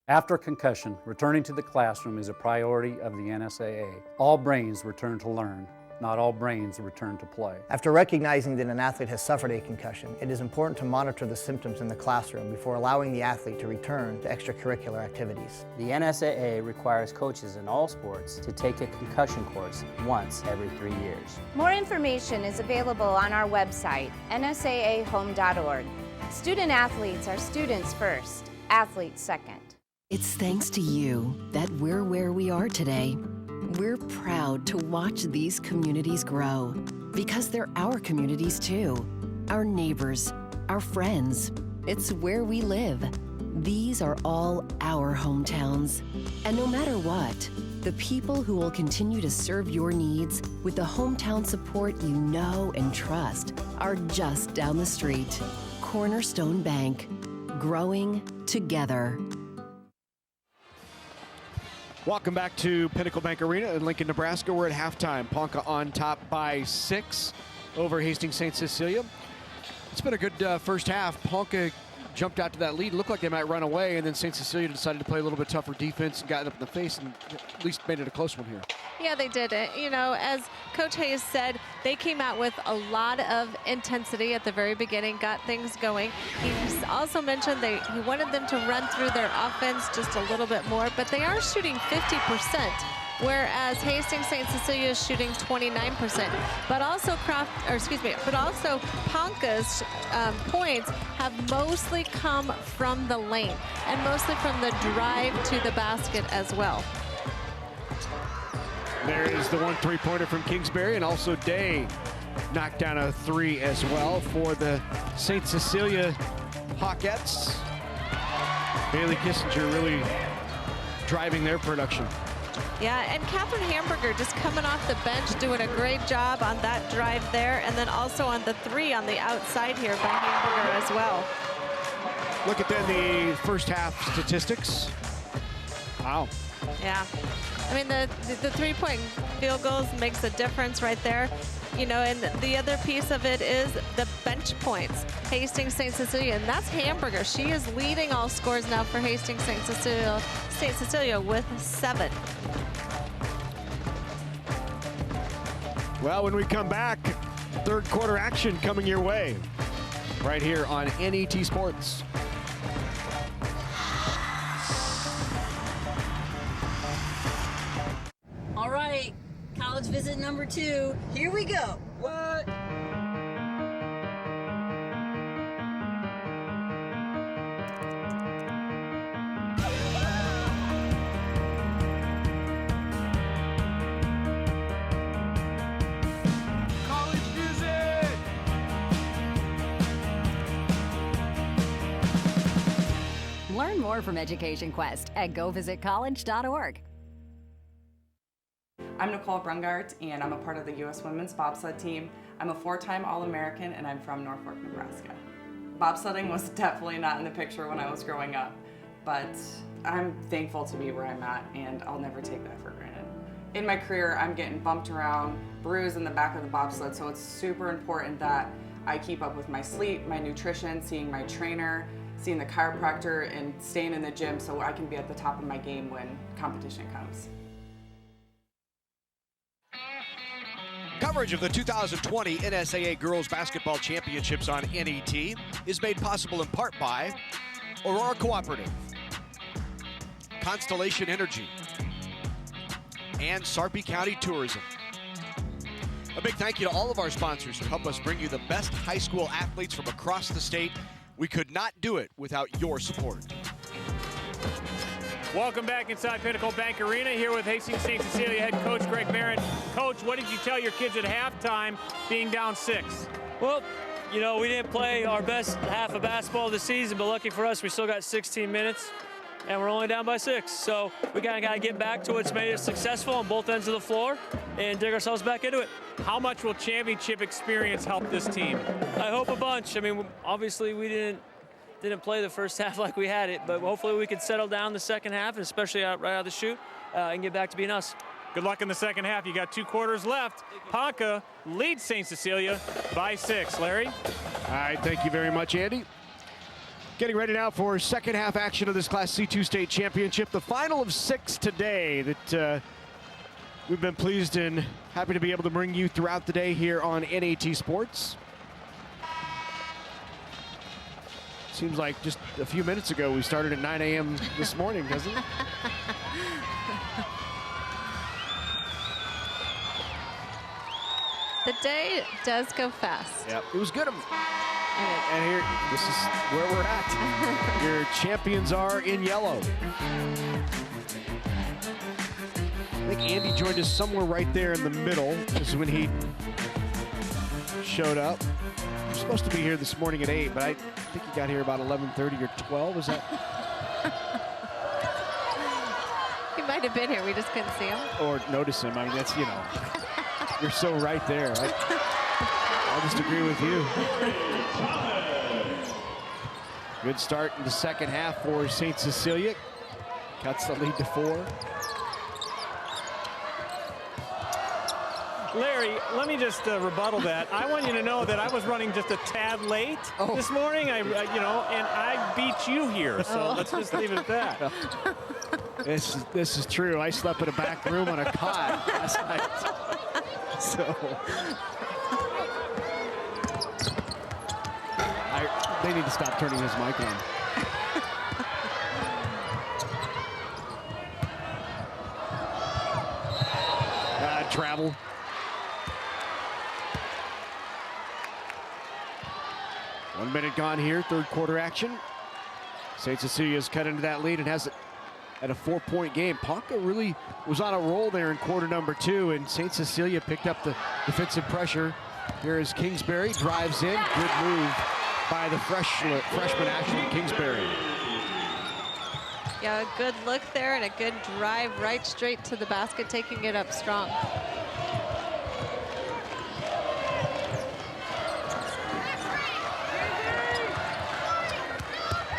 After concussion, returning to the classroom is a priority of the NSAA. All brains return to learn. Not all brains return to play. After recognizing that an athlete has suffered a concussion, it is important to monitor the symptoms in the classroom before allowing the athlete to return to extracurricular activities. The NSAA requires coaches in all sports to take a concussion course once every 3 years. More information is available on our website, nsaahome.org. Student athletes are students first, athletes second. It's thanks to you that we're where we are today. We're proud to watch these communities grow because they're our communities too. Our neighbors, our friends. It's where we live. These are all our hometowns. And no matter what, the people who will continue to serve your needs with the hometown support you know and trust are just down the street. Cornerstone Bank, growing together. Welcome back to Pinnacle Bank Arena in Lincoln, Nebraska. We're at halftime. Ponca on top by 6 over Hastings St. Cecilia. It's been a good first half. Ponca jumped out to that lead. Looked like they might run away, and then St. Cecilia decided to play a little bit tougher defense and got it up in the face and at least made it a close one here. Yeah, they did it. You know, as Coach Hayes said, they came out with a lot of intensity at the very beginning, got things going. He also mentioned he wanted them to run through their offense just a little bit more, but they are shooting 50%. Whereas Hastings St. Cecilia is shooting 29%, but also Ponca's points have mostly come from the lane and mostly from the drive to the basket as well. There is the 1 3-pointer from Kingsbury, and also Day knocked down a 3 as well for the St. Cecilia Hawkettes. Bailey Kissinger really driving their production. Yeah, and Catherine Hamburger just coming off the bench, doing a great job on that drive there, and then also on the 3 on the outside here by Hamburger as well. Look at then the first half statistics. Wow. Yeah. I mean, the 3-point field goals makes a difference right there. You know, and the other piece of it is the bench points. Hastings St. Cecilia, and that's Hamburger. She is leading all scores now for Hastings St. Cecilia with 7. Well, when we come back, third quarter action coming your way right here on NET Sports. All right, college visit number 2. Here we go. What? more from Education Quest at govisitcollege.org. I'm Nicole Brungart, and I'm a part of the U.S. Women's Bobsled team. I'm a 4-time All-American, and I'm from Norfolk, Nebraska. Bobsledding was definitely not in the picture when I was growing up, but I'm thankful to be where I'm at, and I'll never take that for granted. In my career, I'm getting bumped around, bruised in the back of the bobsled, so it's super important that I keep up with my sleep, my nutrition, seeing my trainer, seeing the chiropractor, and staying in the gym so I can be at the top of my game when competition comes. Coverage of the 2020 NSAA Girls Basketball Championships on NET is made possible in part by Aurora Cooperative, Constellation Energy, and Sarpy County Tourism. A big thank you to all of our sponsors who help us bring you the best high school athletes from across the state. We could not do it without your support. Welcome back inside Pinnacle Bank Arena here with Hastings St. Cecilia head coach Greg Barron. Coach, what did you tell your kids at halftime being down 6? Well, you know, we didn't play our best half of basketball this season, but lucky for us, we still got 16 minutes, and we're only down by 6. So we got to get back to what's made us successful on both ends of the floor and dig ourselves back into it. How much will championship experience help this team? I hope a bunch. I mean, obviously we didn't play the first half like we had it, but hopefully we can settle down the second half, and especially right out of the chute, and get back to being us. Good luck in the second half. You got 2 quarters left. Ponca leads St. Cecilia by 6. Larry? All right, thank you very much, Andy. Getting ready now for second half action of this Class C2 State Championship. The final of 6 today that we've been pleased and happy to be able to bring you throughout the day here on NAT Sports. Seems like just a few minutes ago we started at 9 a.m. this morning, doesn't it? The day does go fast. Yep, it was good. And here, this is where we're at. Your champions are in yellow. I think Andy joined us somewhere right there in the middle. This is when he showed up. He was supposed to be here this morning at 8, but I think he got here about 11:30 or 12. Is that? He might have been here. We just couldn't see him. Or notice him. I mean, that's, you know, you're so right there. I'll just agree with you. Good start in the second half for St. Cecilia. Cuts the lead to 4. Larry, let me just rebuttal that. I want you to know that I was running just a tad late this morning. And I beat you here. So let's just leave it at that. This is true. I slept in a back room on a cot last night. So they need to stop turning his mic on. Travel. One minute gone here, third quarter action. St. Cecilia's cut into that lead and has it at a 4-point game. Ponca really was on a roll there in quarter number 2, and St. Cecilia picked up the defensive pressure. Here is Kingsbury, drives in. Good move by the freshman Ashley Kingsbury. Yeah, a good look there and a good drive right straight to the basket, taking it up strong.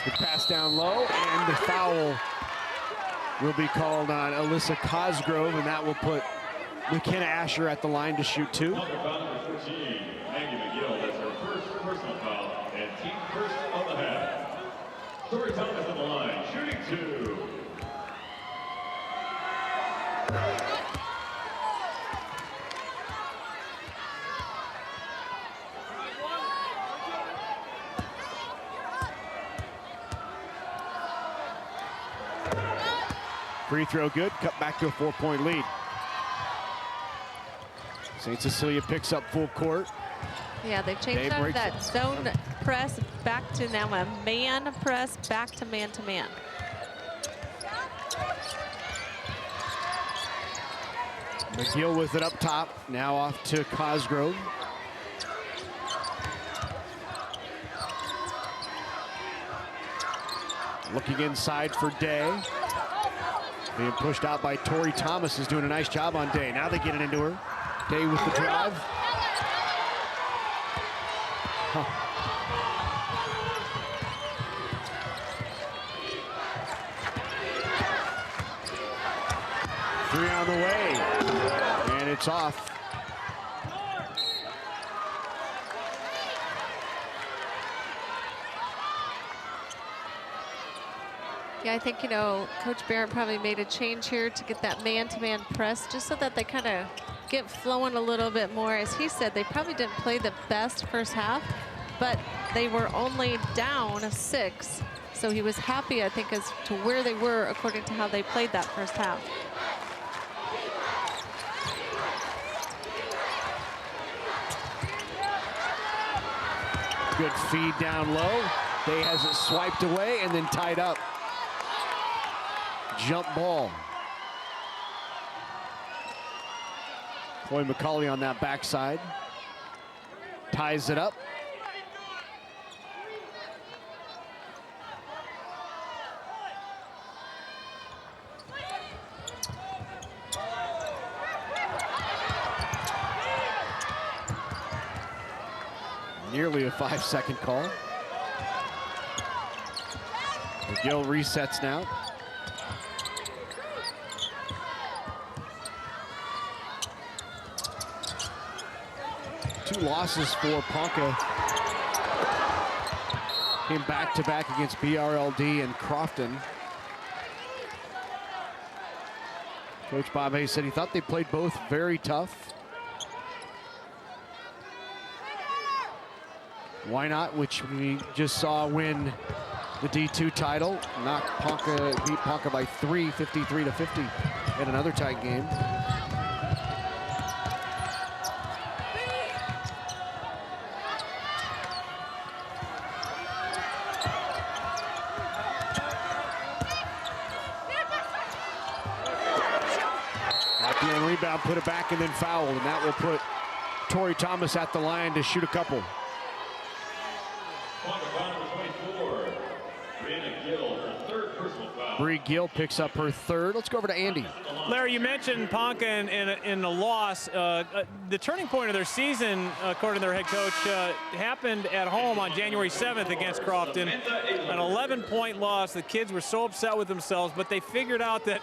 Good pass down low, and the foul will be called on Alyssa Cosgrove, and that will put McKenna Asher at the line to shoot 2. Maggie McGill, that's her first personal foul and team first on the half. Tori Thomas on the line, shooting 2. Free throw good, cut back to a 4-point lead. St. Cecilia picks up full court. Yeah, they've changed out of that zone press back to now a man press, back to man to man. McGill with it up top, now off to Cosgrove. Looking inside for Day. Being pushed out by Tori Thomas is doing a nice job on Day. Now they get it into her. Day with the drive. Three on the way, and it's off. Yeah, I think, you know, Coach Barrett probably made a change here to get that man-to-man press just so that they kind of get flowing a little bit more. As he said, they probably didn't play the best first half, but they were only down 6. So he was happy, I think, as to where they were according to how they played that first half. Good feed down low. Day has it swiped away and then tied up. Jump ball. Chloe McCauley on that backside. Ties it up. Nearly a 5-second call. McGill resets now. Two losses for Ponca. Came back-to-back against BRLD and Crofton. Coach Bob Hayes said he thought they played both very tough. Why not, which we just saw win the D2 title. Beat Ponca by 3, 53-50 in another tight game. Back rebound, put it back and then fouled, and that will put Tori Thomas at the line to shoot a couple. Bree Gill picks up her third. Let's go over to Andy. Larry, you mentioned Ponca in the loss. The turning point of their season, according to their head coach, happened at home on January 7th against Crofton. An 11-point loss. The kids were so upset with themselves, but they figured out that,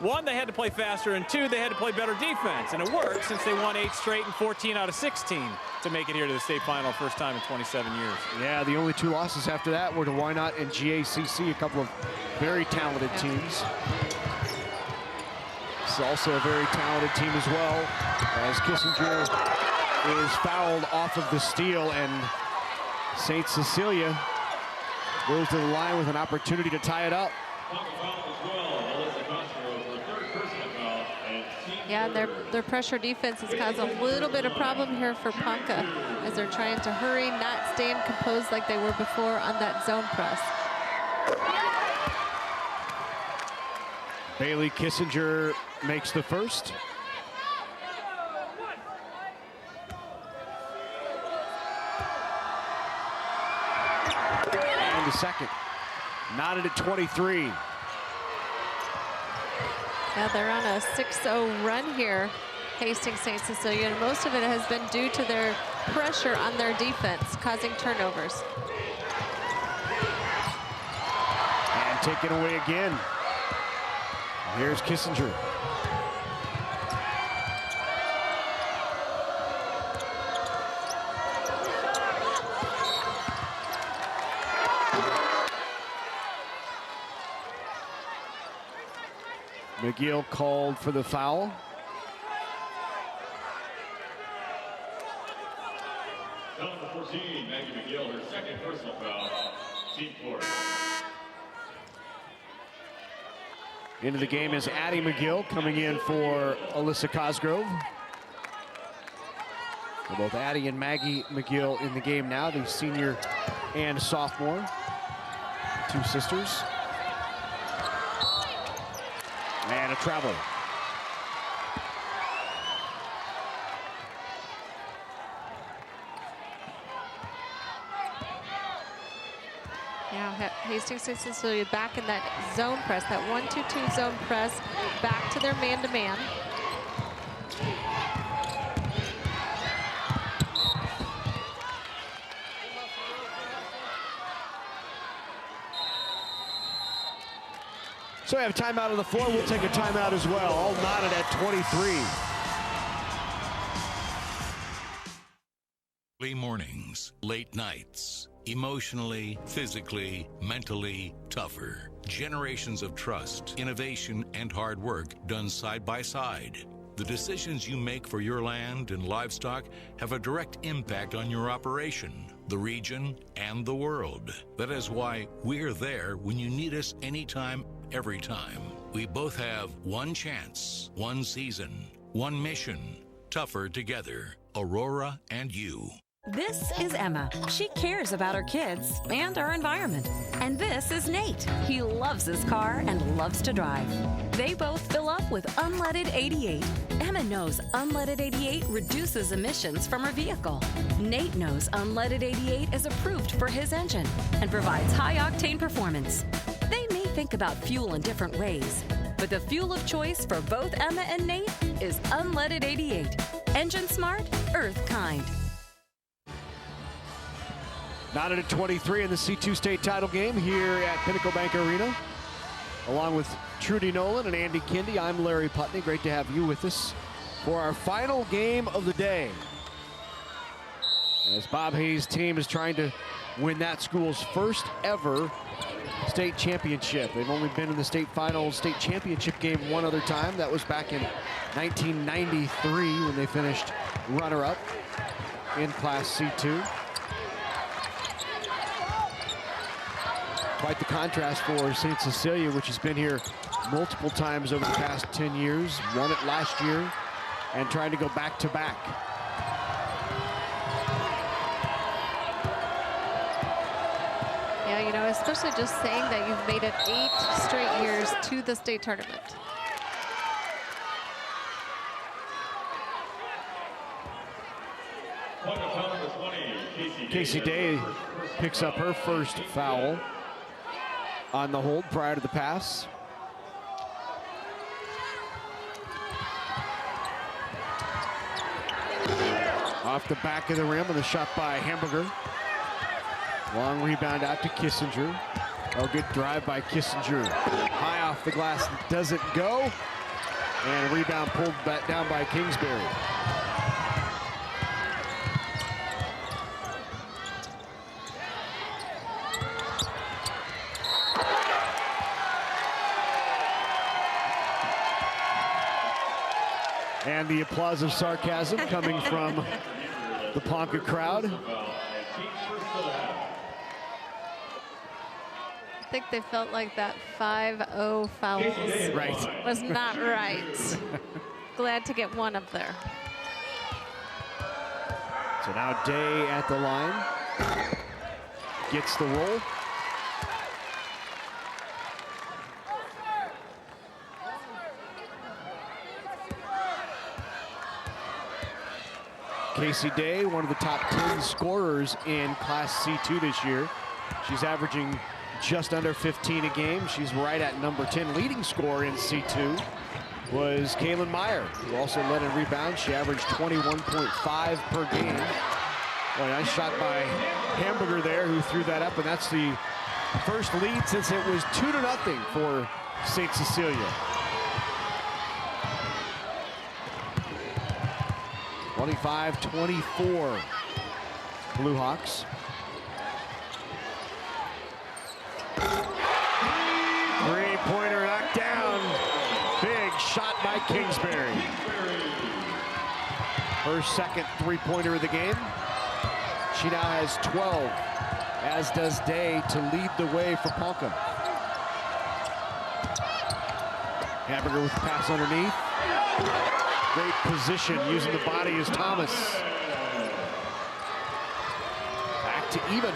one, they had to play faster, and two, they had to play better defense. And it worked since they won 8 straight and 14 out of 16 to make it here to the state final, first time in 27 years. Yeah, the only 2 losses after that were to Why Not and GACC, a couple of very talented teams. It's also a very talented team as well, as Kissinger is fouled off of the steal, and St. Cecilia goes to the line with an opportunity to tie it up. Yeah, their pressure defense has caused a little bit of problem here for Ponca as they're trying to hurry, not staying composed like they were before on that zone press. Bailey Kissinger makes the first. And the second. Knotted at 23. Now they're on a 6-0 run here, Hastings St. Cecilia, and most of it has been due to their pressure on their defense, causing turnovers. And taken away again. Here's Kissinger. McGill called for the foul. Number 14, Maggie McGill, her second personal foul, team fourth. Into the game is Addie McGill coming in for Alyssa Cosgrove. So both Addie and Maggie McGill in the game now, the senior and sophomore, 2 sisters. And a travel. Yeah, Hastings St. Cecilia back in that zone press, that 1-2-2 zone press, back to their man-to-man. So we have timeout on the floor. We'll take a timeout as well. All knotted at 23. Early mornings, late nights, emotionally, physically, mentally tougher. Generations of trust, innovation, and hard work done side by side. The decisions you make for your land and livestock have a direct impact on your operation, the region, and the world. That is why we're there when you need us anytime, every time. We both have one chance, one season, one mission. Tougher together. Aurora and you. This is Emma. She cares about her kids and our environment. And this is Nate. He loves his car and loves to drive. They both fill up with unleaded 88. Emma knows unleaded 88 reduces emissions from her vehicle. Nate knows unleaded 88 is approved for his engine and provides high-octane performance. They may think about fuel in different ways, but the fuel of choice for both Emma and Nate is unleaded 88. Engine smart, earth kind. Knotted at 23 in the C2 state title game here at Pinnacle Bank Arena. Along with Trudy Nolan and Andy Kindy, I'm Larry Putney. Great to have you with us for our final game of the day. As Bob Hayes' team is trying to win that school's first ever state championship. They've only been in the state final, state championship game one other time. That was back in 1993 when they finished runner-up in Class C2. Quite the contrast for St. Cecilia, which has been here multiple times over the past 10 years, won it last year, and trying to go back-to-back. Yeah, you know, especially just saying that you've made it 8 straight years to the state tournament. Casey Day picks up her first foul on the hold prior to the pass. Off the back of the rim and a shot by Hamburger. Long rebound out to Kissinger. Oh, good drive by Kissinger. High off the glass, doesn't go. And a rebound pulled back down by Kingsbury. And the applause of sarcasm coming from the Ponca crowd. I think they felt like that 5-0 foul was not right. Glad to get one up there. So now Day at the line. Gets the roll. Casey Day, one of the top 10 scorers in Class C2 this year. She's averaging just under 15 a game. She's right at number 10. Leading scorer in C2 was Kaylin Meyer, who also led in rebounds. She averaged 21.5 per game. Well, nice shot by Hamburger there, who threw that up, and that's the first lead since it was 2-0 for St. Cecilia. 25-24, Blue Hawks. Three-pointer knocked down. Big shot by Kingsbury. Her second three-pointer of the game. She now has 12, as does Day, to lead the way for Ponca. Hamburger with the pass underneath. Great position, using the body as Thomas. Back to even.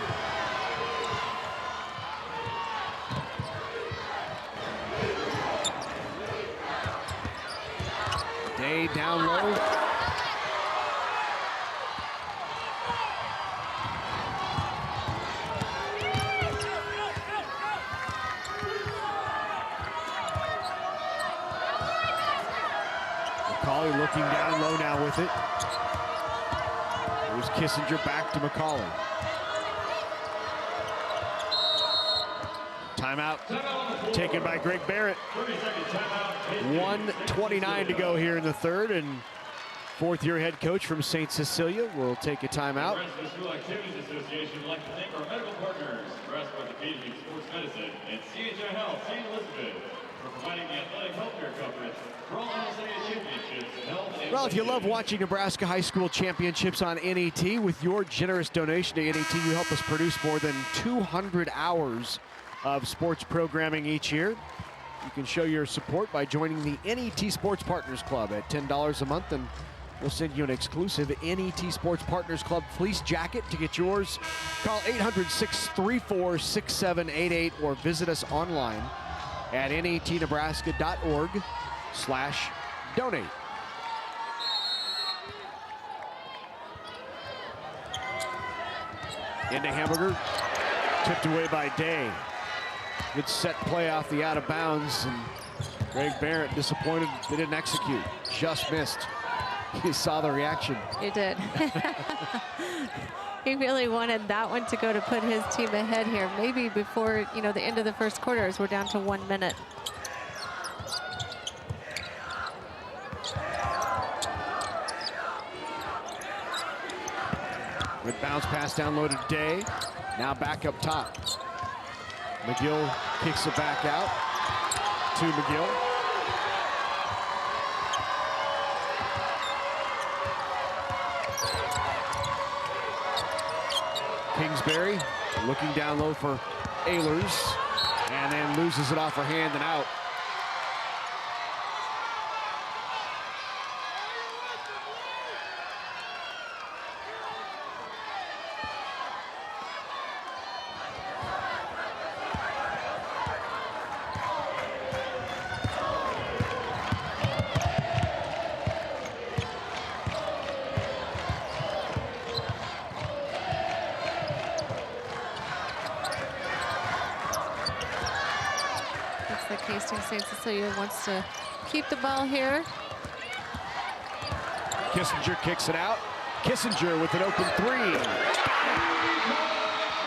Day down low. Working down low now with it. Here's Kissinger back to McCauley. Timeout taken by Greg Barrett. 1:29 to go here in the third, and fourth-year head coach from St. Cecilia will take a timeout. Nebraska School Activities Association would like to thank our medical partners, Nebraska Orthopedic Sports Medicine and CHI Health St. Elizabeth, for providing the athletic healthcare coverage for all NSAA championships held in. Well, if you love watching Nebraska high school championships on NET, with your generous donation to NET, you help us produce more than 200 hours of sports programming each year. You can show your support by joining the NET Sports Partners Club at $10 a month, and we'll send you an exclusive NET Sports Partners Club fleece jacket. To get yours, call 800-634-6788 or visit us online at netnebraska.org/donate. Into Hamburger, tipped away by Day. Good set play off the out of bounds, and Greg Barrett disappointed they didn't execute. Just missed. You saw the reaction. You did. He really wanted that one to go to put his team ahead here. Maybe before, you know, the end of the first quarter, as we're down to 1 minute. Good bounce pass down low to Day. Now back up top. McGill kicks it back out to McGill. Kingsbury looking down low for Ehlers, and then loses it off her hand and out. Hastings St. Cecilia wants to keep the ball here. Kissinger kicks it out. Kissinger with an open three.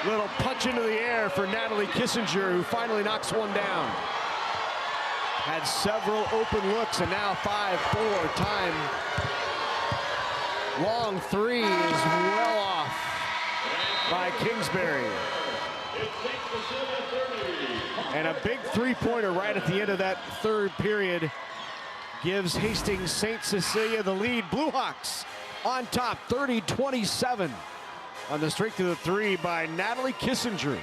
Little punch into the air for Natalie Kissinger, who finally knocks one down. Had several open looks, and now 5-4 time. Long three is well off by Kingsbury. And a big three-pointer right at the end of that third period gives Hastings St. Cecilia the lead. Blue Hawks on top, 30-27 on the strength of the three by Natalie Kissinger.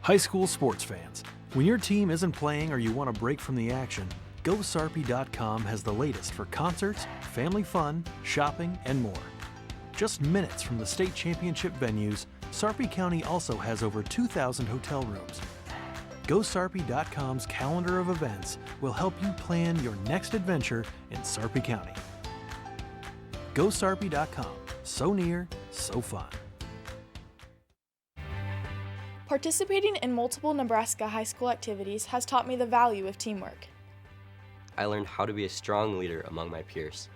High school sports fans, when your team isn't playing or you want a break from the action, GoSarpy.com has the latest for concerts, family fun, shopping, and more. Just minutes from the state championship venues, Sarpy County also has over 2,000 hotel rooms. GoSarpy.com's calendar of events will help you plan your next adventure in Sarpy County. GoSarpy.com. So near, so fun. Participating in multiple Nebraska high school activities has taught me the value of teamwork. I learned how to be a strong leader among my peers.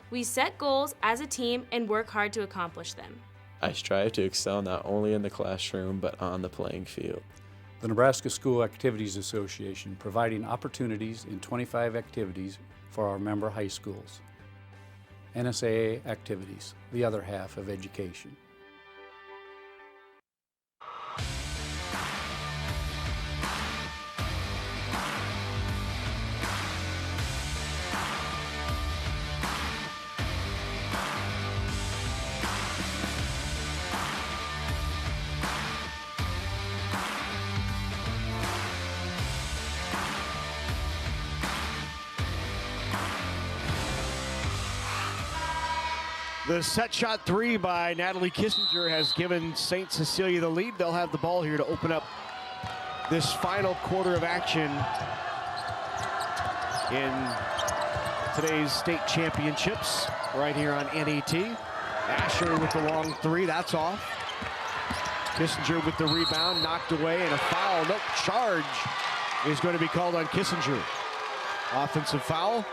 We set goals as a team and work hard to accomplish them. I strive to excel not only in the classroom, but on the playing field. The Nebraska School Activities Association providing opportunities in 25 activities for our member high schools. NSAA activities, the other half of education. The set shot three by Natalie Kissinger has given St. Cecilia the lead. They'll have the ball here to open up this final quarter of action in today's state championships right here on NET. Asher with the long three, that's off. Kissinger with the rebound, knocked away, and a foul, nope, charge is going to be called on Kissinger. Offensive foul.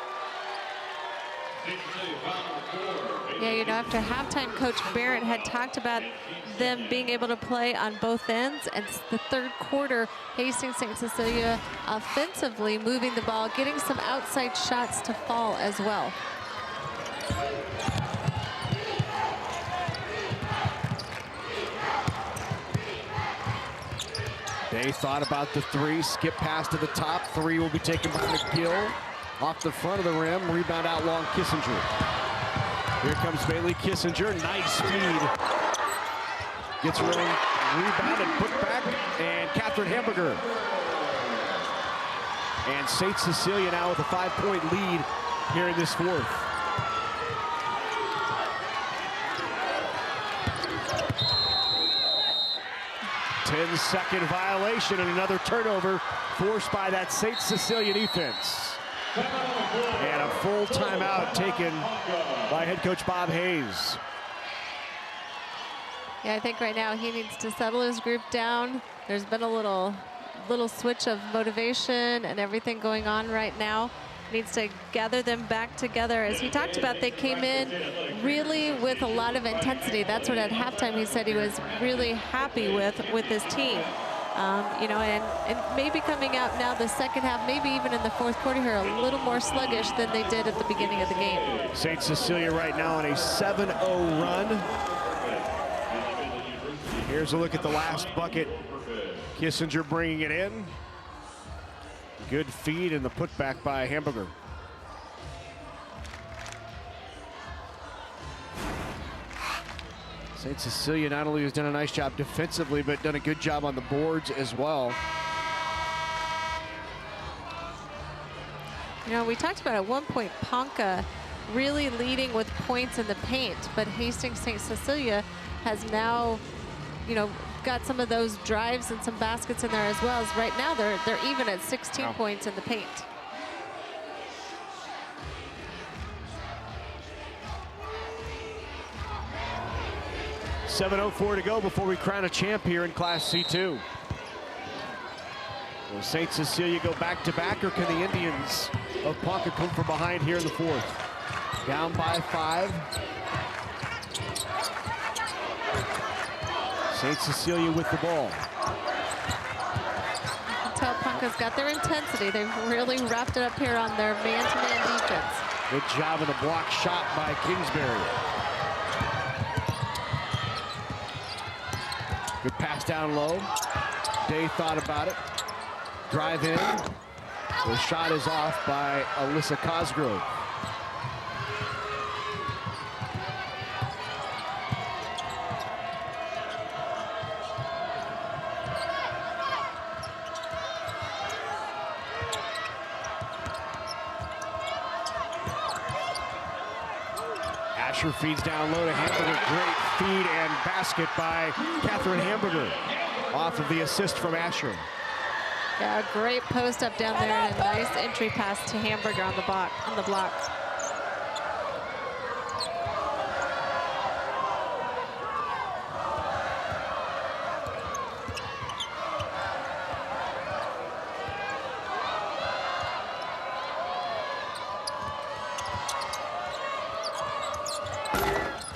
Yeah, you know, after halftime, Coach Barrett had talked about them being able to play on both ends. And the third quarter, Hastings St. Cecilia offensively moving the ball, getting some outside shots to fall as well. They thought about the three, skip pass to the top. Three will be taken by McGill. Off the front of the rim, rebound out long, Kissinger. Here comes Bailey Kissinger, nice speed. Gets her own rebound and put back, and Catherine Hamburger. And St. Cecilia now with a 5-point lead here in this fourth. Ten-second violation and another turnover forced by that St. Cecilia defense. And a full timeout taken by head coach Bob Hayes. Yeah, I think right now he needs to settle his group down. There's been a little switch of motivation and everything going on right now. Needs to gather them back together. As he talked about, they came in really with a lot of intensity. That's what at halftime he said he was really happy with his team. You know, and maybe coming out now the second half, maybe even in the fourth quarter here, a little more sluggish than they did at the beginning of the game. St. Cecilia right now on a 7-0 run. Here's a look at the last bucket. Kissinger bringing it in. Good feed and the putback by Hamburger. St. Cecilia not only has done a nice job defensively, but done a good job on the boards as well. You know, we talked about at one point Ponca really leading with points in the paint, but Hastings St. Cecilia has now, you know, got some of those drives and some baskets in there as well. As right now they're even at 16 points in the paint. .704 to go before we crown a champ here in Class C2. Will St. Cecilia go back-to-back, or can the Indians of Ponca come from behind here in the fourth? Down by 5. St. Cecilia with the ball. You can tell Ponca's got their intensity. They've really wrapped it up here on their man-to-man defense. Good job of the block shot by Kingsbury. Good pass down low. Day thought about it. Drive in. The shot is off by Alyssa Cosgrove. Asher feeds down low to Hamburger. Great feed and basket by Catherine Hamburger off of the assist from Asher. Yeah, great post up down there and a nice entry pass to Hamburger on the block.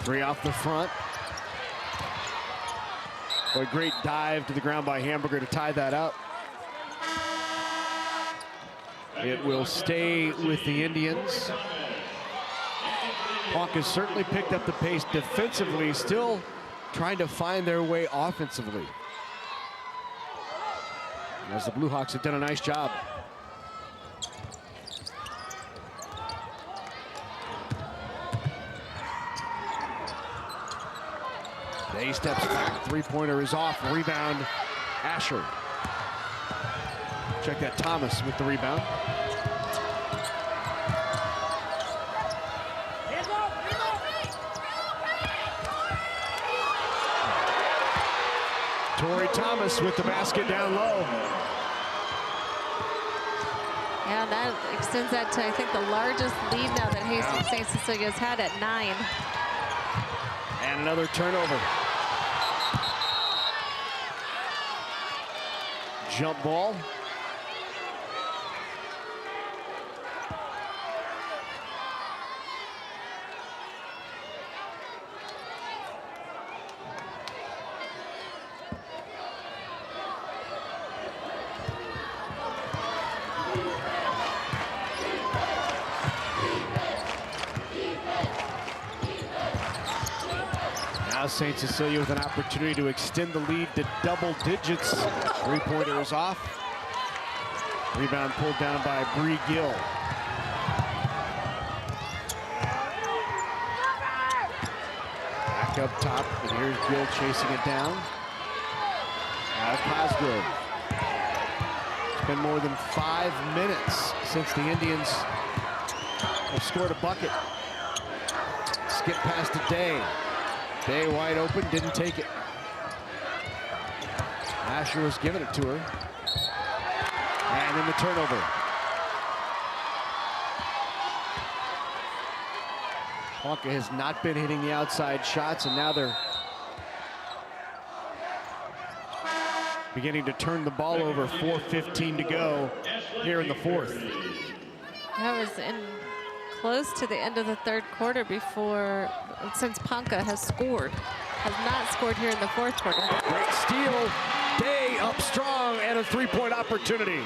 Three off the front. What a great dive to the ground by Hamburger to tie that up. It will stay with the Indians. Hawk has certainly picked up the pace defensively, still trying to find their way offensively. As the Blue Hawks have done a nice job. Day steps back, three-pointer is off, rebound, Asher. Check that, Thomas with the rebound. Tori Thomas with the basket down low. Yeah, that extends that to, I think, the largest lead now that Hastings St. Cecilia has had at 9. And another turnover. Jump ball. Now St. Cecilia with an opportunity to extend the lead to double digits. Three-pointer is off. Rebound pulled down by Bree Gill. Back up top, and here's Gill chasing it down. Now Cosgrove. It's been more than 5 minutes since the Indians have scored a bucket. Skip past to Day. Day wide open, didn't take it. Asher was giving it to her. And then the turnover. Ponca has not been hitting the outside shots, and now they're beginning to turn the ball over. 4:15 to go here in the fourth. That was close to the end of the third quarter since Ponca has not scored here in the fourth quarter. Great steal. Day up strong and a three-point opportunity.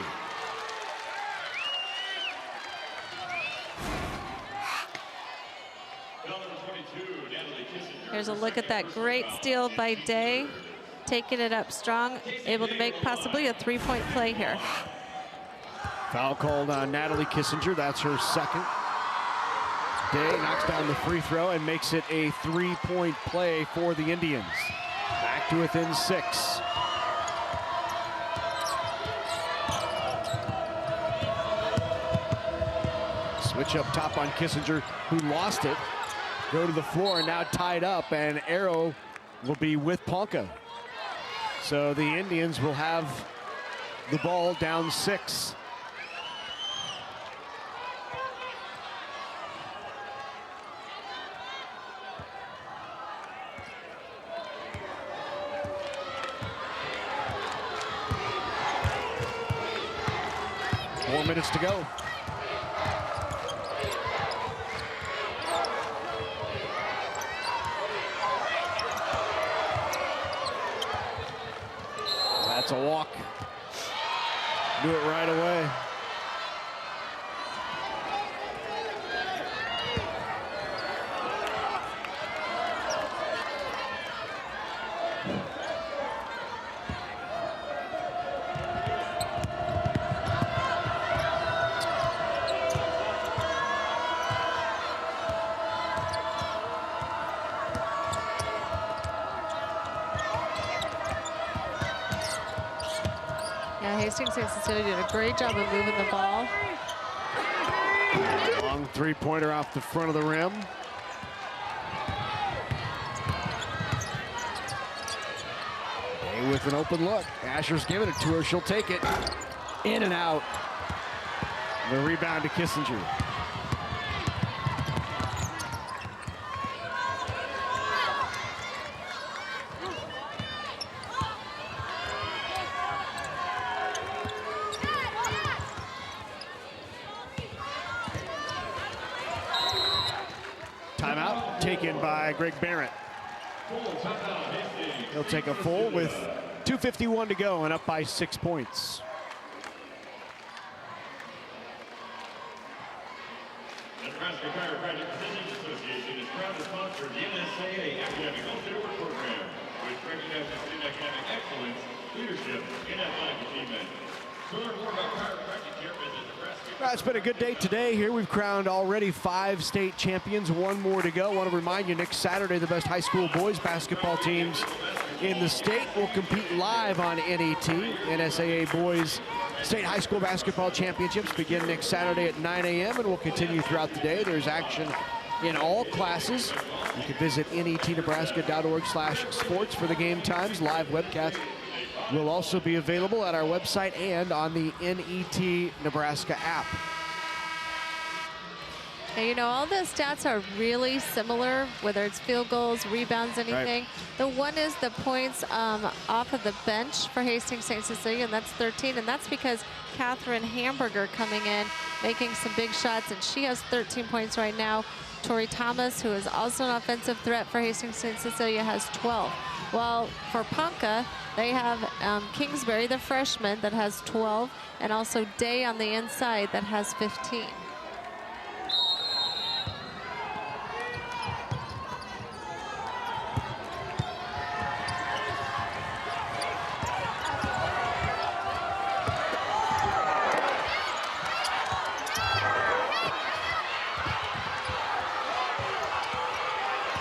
Here's a look at that great steal by Day. Taking it up strong, able to make possibly a three-point play here. Foul called on Natalie Kissinger. That's her second. Day knocks down the free throw and makes it a three-point play for the Indians. Back to within 6. Switch up top on Kissinger, who lost it. Go to the floor, and now tied up, and Arrow will be with Ponca. So the Indians will have the ball down 6. Four minutes to go. That's a walk. Do it right away. Hastings St. Cecilia did a great job of moving the ball. Long three-pointer off the front of the rim. Day with an open look. Asher's giving it to her. She'll take it. In and out. The rebound to Kissinger. Timeout taken by Greg Barrett. He'll take a full with 2:51 to go and up by 6 points. The Nebraska Chiropractic Physicians Association is proud to sponsor the NSAA Academic All-Star Program, which recognizes student academic excellence, leadership, and athletic achievement. To learn more about chiropractic care, visit Nebraska. It's been a good day today here. We've crowned already 5 state champions, 1 more to go. I want to remind you, next Saturday, the best high school boys basketball teams in the state will compete live on NET. NSAA Boys State High School Basketball Championships begin next Saturday at 9 a.m. and will continue throughout the day. There's action in all classes. You can visit netnebraska.org/sports for the game times. Live webcast will also be available at our website and on the NET Nebraska app. And you know, all the stats are really similar, whether it's field goals, rebounds, anything. Right. The one is the points off of the bench for Hastings St. Cecilia, and that's 13. And that's because Catherine Hamburger coming in, making some big shots, and she has 13 points right now. Tori Thomas, who is also an offensive threat for Hastings St. Cecilia, has 12. While for Ponca, they have Kingsbury, the freshman, that has 12, and also Day on the inside that has 15.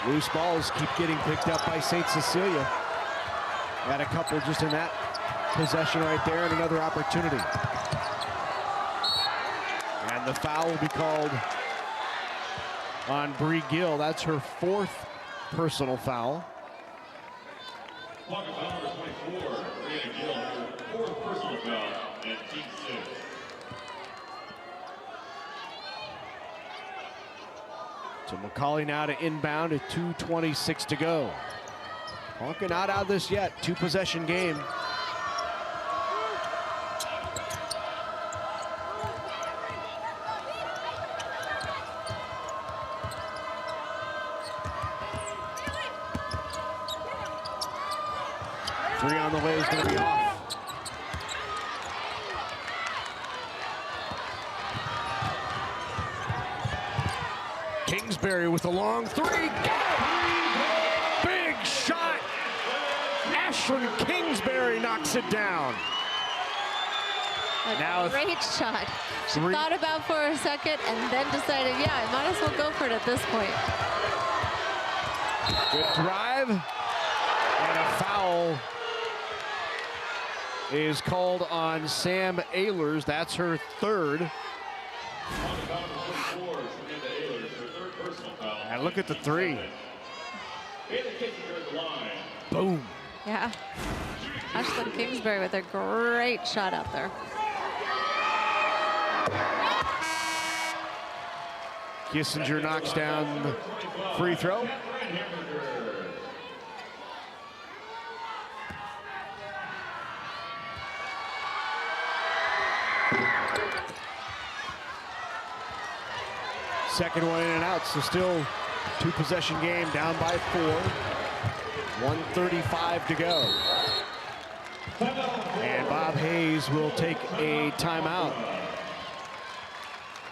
Loose balls keep getting picked up by St. Cecilia. Got a couple just in that possession right there, and another opportunity. And the foul will be called on Bree Gill. That's her 4th personal foul. Ponca foul number 24, Bree Gill, her 4th personal foul, and team 6. So McCauley now to inbound at 2:26 to go. Ponca not out of this yet, 2-possession game. Three on the way is going to be off. Kingsbury with a long three. Big shot. Ashlyn Kingsbury knocks it down. A great shot. She thought about for a second and then decided, yeah, I might as well go for it at this point. Good drive. And a foul is called on Sam Ehlers. That's her 3rd. And look at the 3. Boom. Yeah. Ashlyn Kingsbury with a great shot out there. Kissinger knocks down the free throw. Second one in and out, so still 2-possession game, down by 4. 1:35 to go. And Bob Hayes will take a timeout.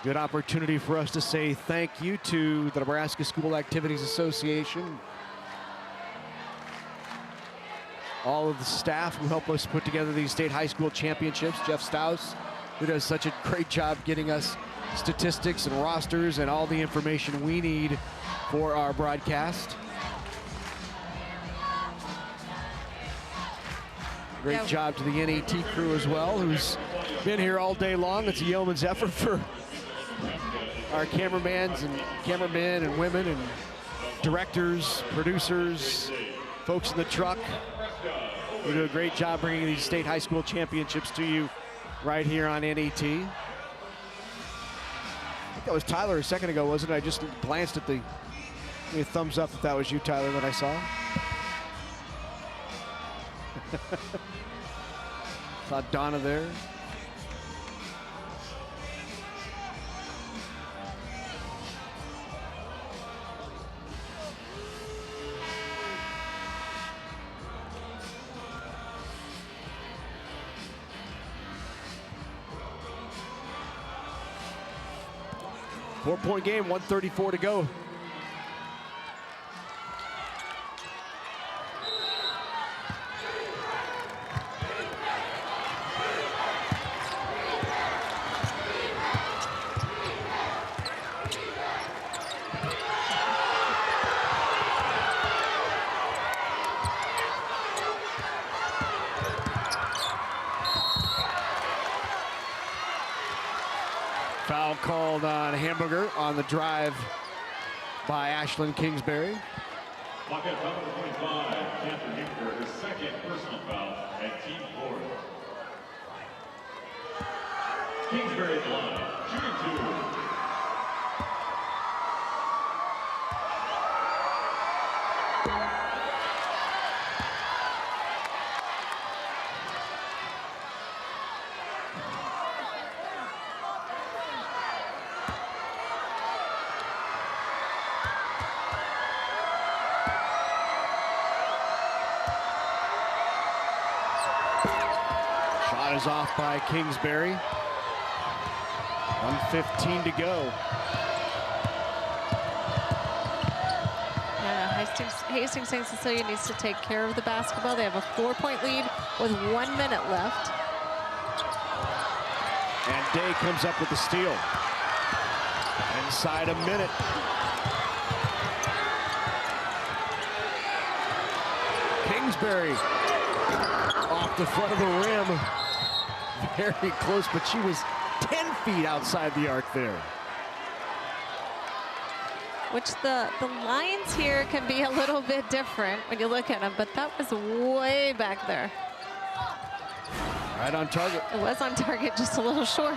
Good opportunity for us to say thank you to the Nebraska School Activities Association. All of the staff who help us put together these state high school championships. Jeff Staus, who does such a great job getting us statistics and rosters and all the information we need for our broadcast. Great job to the NET crew as well, who's been here all day long. It's a yeoman's effort for our cameramen and women and directors, producers, folks in the truck. We do a great job bringing these state high school championships to you right here on NET. I think that was Tyler a second ago, wasn't it? I just glanced at the thumbs up if that was you, Tyler, that I saw. Saw Donna there. Four-point game, 1:34 to go. Foul called on Hamburger on the drive by Ashlyn Kingsbury. Pocket foul number 25, Catherine Hamburger, her second personal foul at team 4. Kingsbury at the line, shooting 2. Shot is off by Kingsbury. 1:15 to go. Yeah, Hastings St. Cecilia needs to take care of the basketball. They have a 4-point lead with 1 minute left. And Day comes up with the steal. Inside a minute. Kingsbury off the front of the rim. Very close, but she was 10 feet outside the arc there. Which the lines here can be a little bit different when you look at them, but that was way back there. Right on target. It was on target, just a little short.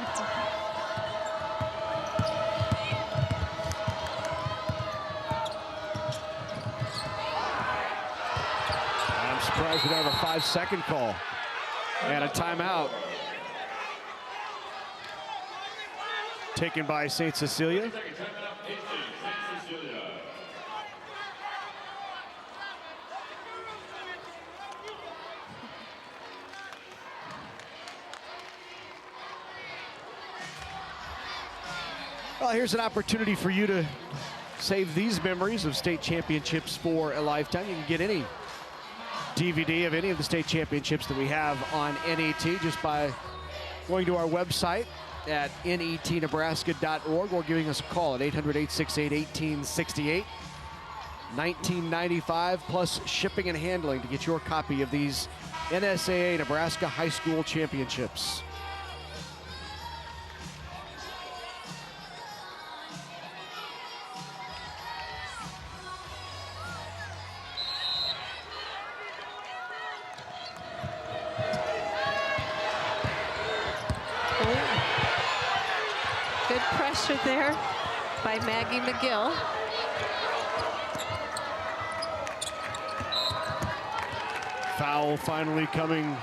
I'm surprised we don't have a 5-second call and a timeout taken by St. Cecilia. Well, here's an opportunity for you to save these memories of state championships for a lifetime. You can get any DVD of any of the state championships that we have on NET just by going to our website at netnebraska.org or giving us a call at 800-868-1868. $19.95 plus shipping and handling to get your copy of these NSAA Nebraska High School Championships. Good pressure there by Maggie McGill. Foul finally coming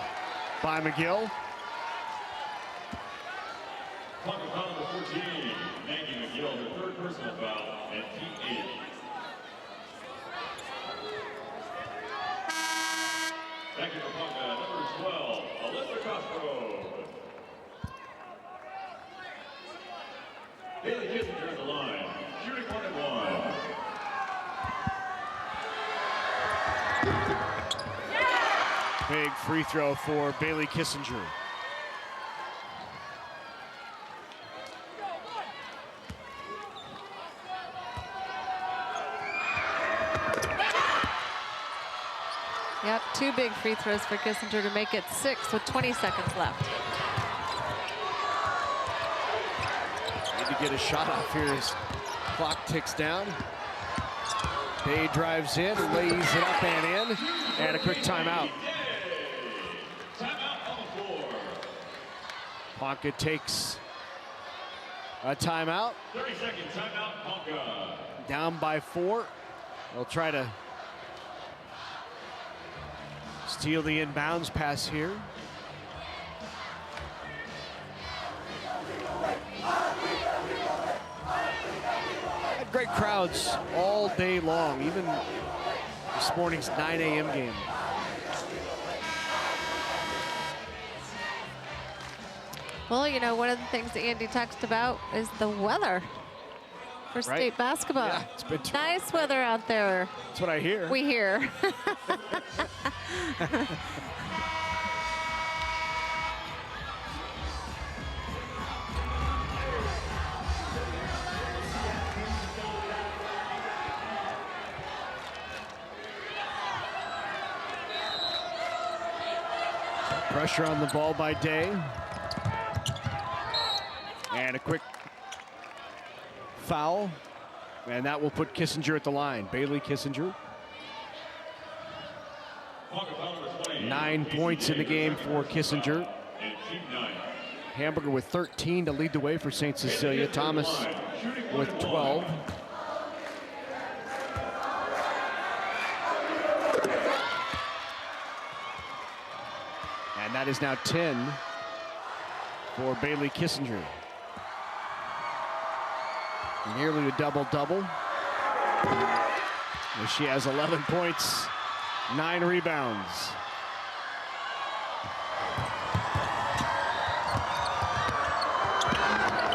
by McGill. Ponca foul number 14, Maggie McGill, her third personal foul, and T8. Back in for Ponca, number 12, Alyssa Castro. Bailey Kissinger at the line, shooting 1 and 1. Big free throw for Bailey Kissinger. Yep, 2 big free throws for Kissinger to make it 6 with 20 seconds left. Need to get a shot off here as clock ticks down. Bay drives in, lays it up and in, and a quick timeout. Ponca takes a timeout. 30-second timeout, Ponca. Down by 4. They'll try to steal the inbounds pass here. Had great crowds all day long, even this morning's 9 a.m. game. Well, you know, one of the things that Andy talked about is the weather for state basketball. Yeah, it's been nice weather out there. That's what I hear. We hear. Pressure on the ball by Day. And a quick foul. And that will put Kissinger at the line. Bailey Kissinger. 9 points in the game for Kissinger. Hamburger with 13 to lead the way for St. Cecilia. Thomas with 12. And that is now 10 for Bailey Kissinger. Nearly a double-double. She has 11 points, 9 rebounds.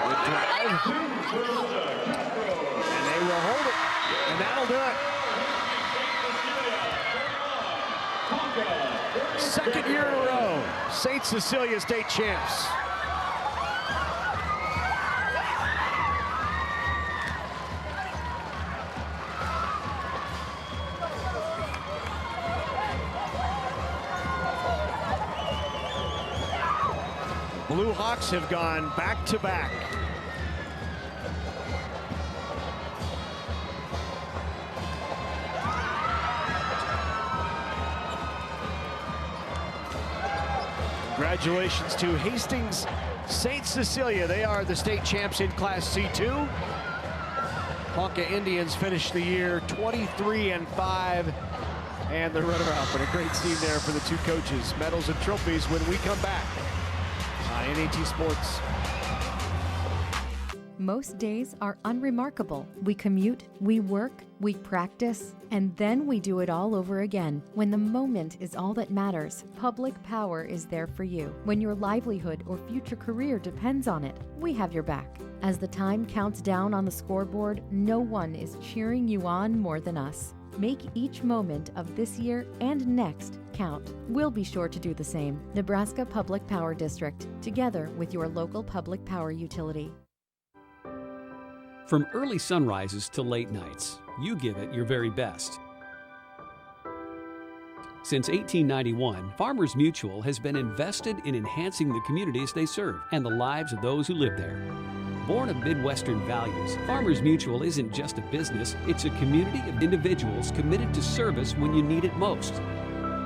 Good drive. And they will hold it. And that'll do it. Second year in a row, St. Cecilia state champs. Blue Hawks have gone back-to-back. Congratulations to Hastings St. Cecilia. They are the state champs in Class C2. Ponca Indians finished the year 23-5. And the runner-up, and a great scene there for the two coaches. Medals and trophies when we come back on NAT Sports. Most days are unremarkable. We commute, we work, we practice, and then we do it all over again. When the moment is all that matters, Public Power is there for you. When your livelihood or future career depends on it, we have your back. As the time counts down on the scoreboard, no one is cheering you on more than us. Make each moment of this year and next count. We'll be sure to do the same. Nebraska Public Power District, together with your local public power utility. From early sunrises to late nights, you give it your very best. Since 1891, Farmers Mutual has been invested in enhancing the communities they serve and the lives of those who live there. Born of Midwestern values, Farmers Mutual isn't just a business, it's a community of individuals committed to service when you need it most.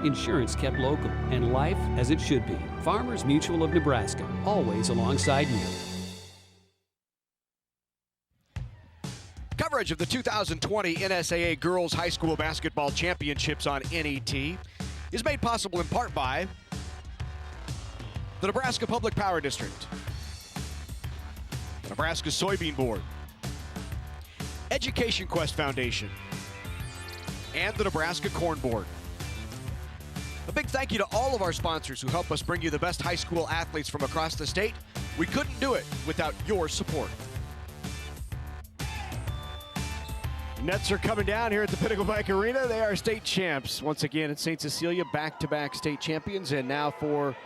Insurance kept local and life as it should be. Farmers Mutual of Nebraska, always alongside you. Coverage of the 2020 NSAA Girls High School Basketball Championships on NET is made possible in part by the Nebraska Public Power District, the Nebraska Soybean Board, Education Quest Foundation, and the Nebraska Corn Board. A big thank you to all of our sponsors who help us bring you the best high school athletes from across the state. We couldn't do it without your support. Nets are coming down here at the Pinnacle Bank Arena. They are state champs. Once again at St. Cecilia, back-to-back state champions. And now for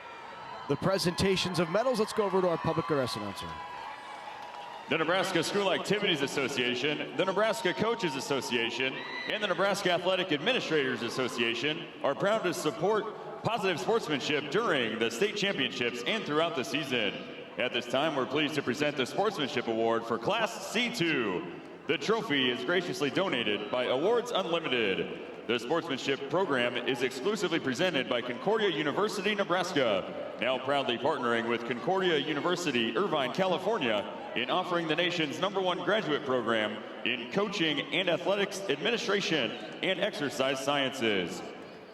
the presentations of medals, let's go over to our public address announcer. The Nebraska School Activities Association, the Nebraska Coaches Association, and the Nebraska Athletic Administrators Association are proud to support positive sportsmanship during the state championships and throughout the season. At this time, we're pleased to present the Sportsmanship Award for Class C2. The trophy is graciously donated by Awards Unlimited. The sportsmanship program is exclusively presented by Concordia University, Nebraska, now proudly partnering with Concordia University, Irvine, California, in offering the nation's #1 graduate program in coaching and athletics administration and exercise sciences.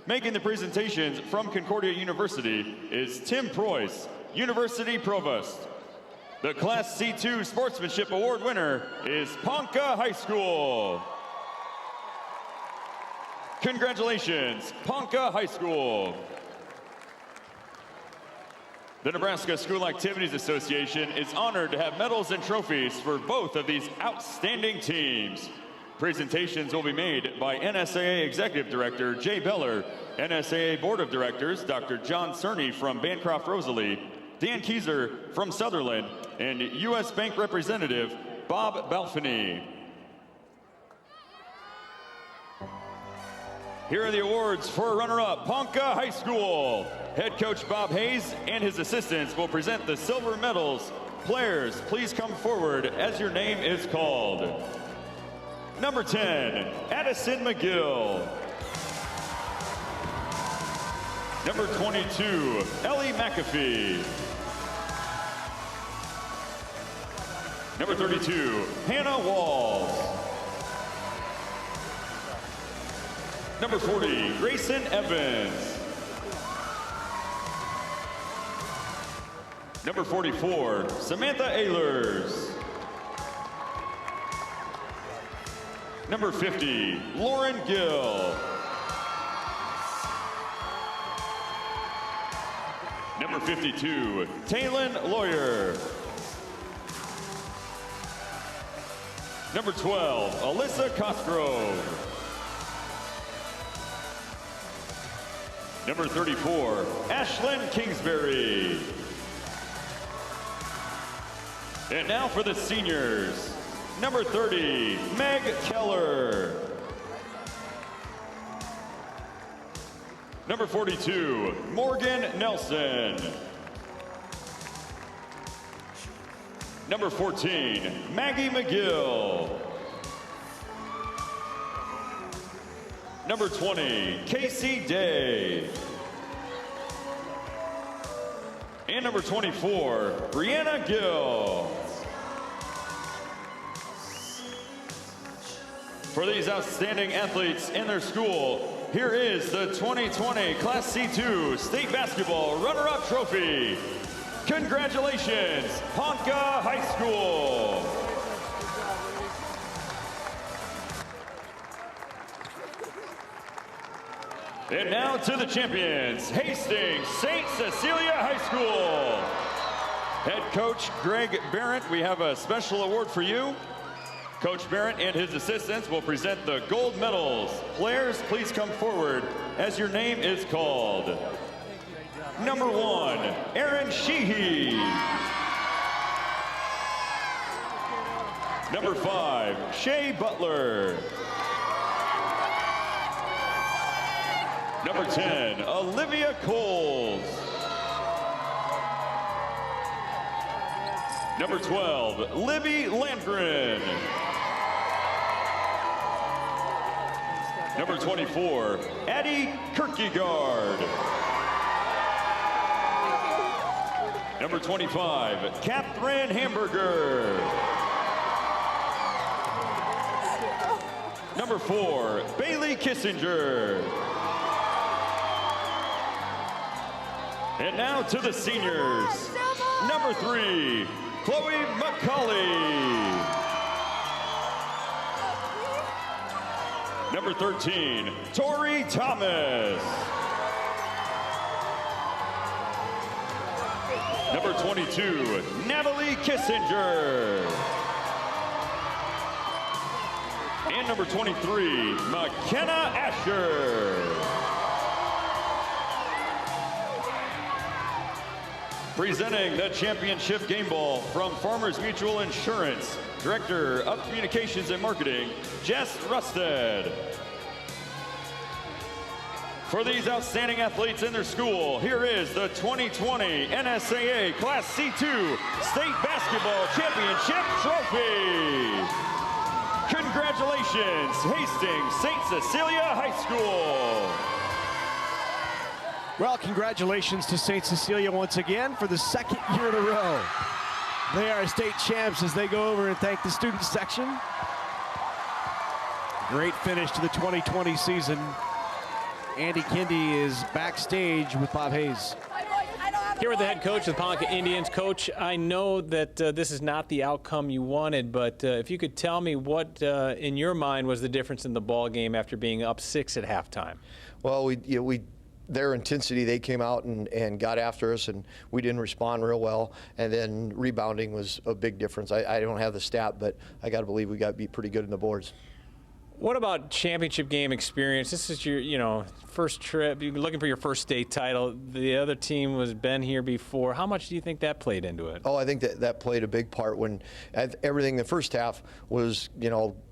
Making the presentations from Concordia University is Tim Preuss, University Provost. The Class C2 Sportsmanship Award winner is Ponca High School. Congratulations, Ponca High School. The Nebraska School Activities Association is honored to have medals and trophies for both of these outstanding teams. Presentations will be made by NSAA Executive Director Jay Beller, NSAA Board of Directors Dr. John Cerny from Bancroft-Rosalie, Dan Kieser from Sutherland, and U.S. Bank Representative Bob Balfany. Here are the awards for runner-up, Ponca High School. Head coach Bob Hayes and his assistants will present the silver medals. Players, please come forward as your name is called. Number 10, Addison McGill. Number 22, Ellie McAfee. Number 32, Hannah Walls. Number 40, Grayson Evans. Number 44, Samantha Ehlers. Number 50, Lauren Gill. Number 52, Taylon Lawyer. Number 12, Alyssa Cosgrove. Number 34, Ashlyn Kingsbury. And now for the seniors. Number 30, Meg Keller. Number 42, Morgan Nelson. Number 14, Maggie McGill. Number 20, Casey Day. And number 24, Brianna Gill. For these outstanding athletes in their school, here is the 2020 Class C2 State Basketball Runner-Up Trophy. Congratulations, Ponca High School. And now to the champions, Hastings St. Cecilia High School. Head coach Greg Barrett, we have a special award for you. Coach Barrett and his assistants will present the gold medals. Players, please come forward as your name is called. Number 1, Aaron Sheehy. Number 5, Shay Butler. Number 10, Olivia Coles. Number 12, Libby Landgren. Number 24, Addie Kierkegaard. Number 25, Catherine Hamburger. Number 4, Bailey Kissinger. And now to the seniors. Number 3, Chloe McCauley. Number 13, Tori Thomas. Number 22, Natalie Kissinger. And number 23, McKenna Asher. Presenting the championship game ball from Farmers Mutual Insurance, Director of Communications and Marketing, Jess Rusted. For these outstanding athletes in their school, here is the 2020 NSAA Class C2 State Basketball Championship Trophy. Congratulations, Hastings St. Cecilia High School. Well, congratulations to St. Cecilia once again for the second year in a row. They are state champs as they go over and thank the student section. Great finish to the 2020 season. Andy Kendi is backstage with Bob Hayes. Here with the head coach of the Ponca Indians. Coach, I know that this is not the outcome you wanted, but if you could tell me what, in your mind, was the difference in the ball game after being up 6 at halftime? Well, their intensity, they came out and got after us, and we didn't respond real well. And then rebounding was a big difference. I don't have the stat, but I got to believe we got to be pretty good in the boards. What about championship game experience? This is your, first trip. You're looking for your first state title. The other team was been here before. How much do you think that played into it? Oh, I think that played a big part when everything. The first half was,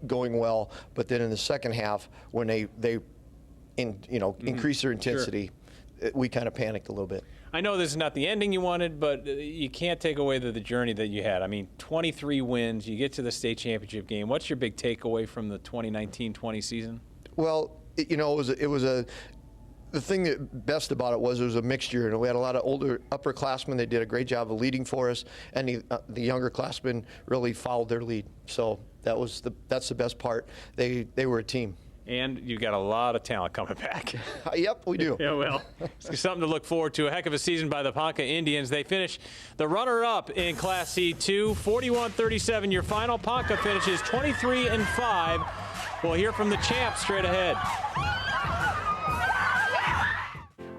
going well, but then in the second half, when they increased their intensity, we kind of panicked a little bit. I know this is not the ending you wanted, but you can't take away the journey that you had. I mean, 23 wins, you get to the state championship game. What's your big takeaway from the 2019-20 season? Well, the thing that best about it was a mixture. We had a lot of older upperclassmen that did a great job of leading for us, and the younger classmen really followed their lead. So that's the best part. They were a team. And you've got a lot of talent coming back. Yep, we do. Yeah, well, it's something to look forward to. A heck of a season by the Ponca Indians. They finish the runner-up in Class C2, 41-37 your final. Ponca finishes 23-5. We'll hear from the champs straight ahead.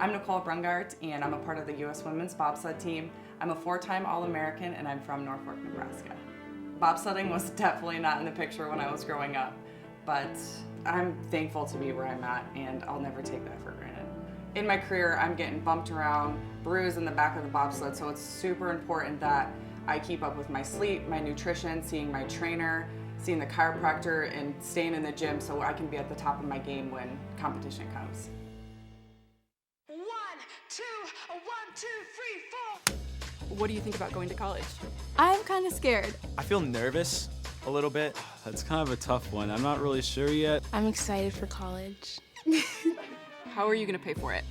I'm Nicole Brungart, and I'm a part of the U.S. Women's Bobsled team. I'm a 4-time All-American, and I'm from Norfolk, Nebraska. Bobsledding was definitely not in the picture when I was growing up, but I'm thankful to be where I'm at, and I'll never take that for granted. In my career, I'm getting bumped around, bruised in the back of the bobsled, so it's super important that I keep up with my sleep, my nutrition, seeing my trainer, seeing the chiropractor, and staying in the gym so I can be at the top of my game when competition comes. 1, 2, 1, 2, 3, 4. What do you think about going to college? I'm kind of scared. I feel nervous a little bit. That's kind of a tough one. I'm not really sure yet. I'm excited for college. How are you going to pay for it?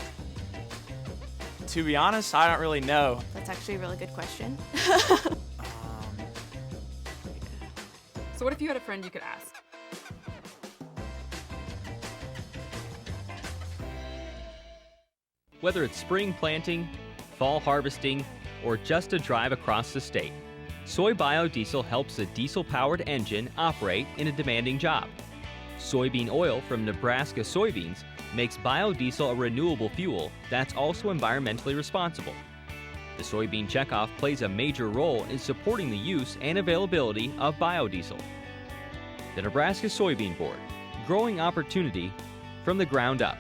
To be honest, I don't really know. That's actually a really good question. So what if you had a friend you could ask? Whether it's spring planting, fall harvesting, or just a drive across the state, soy biodiesel helps a diesel-powered engine operate in a demanding job. Soybean oil from Nebraska soybeans makes biodiesel a renewable fuel that's also environmentally responsible. The soybean checkoff plays a major role in supporting the use and availability of biodiesel. The Nebraska Soybean Board, growing opportunity from the ground up.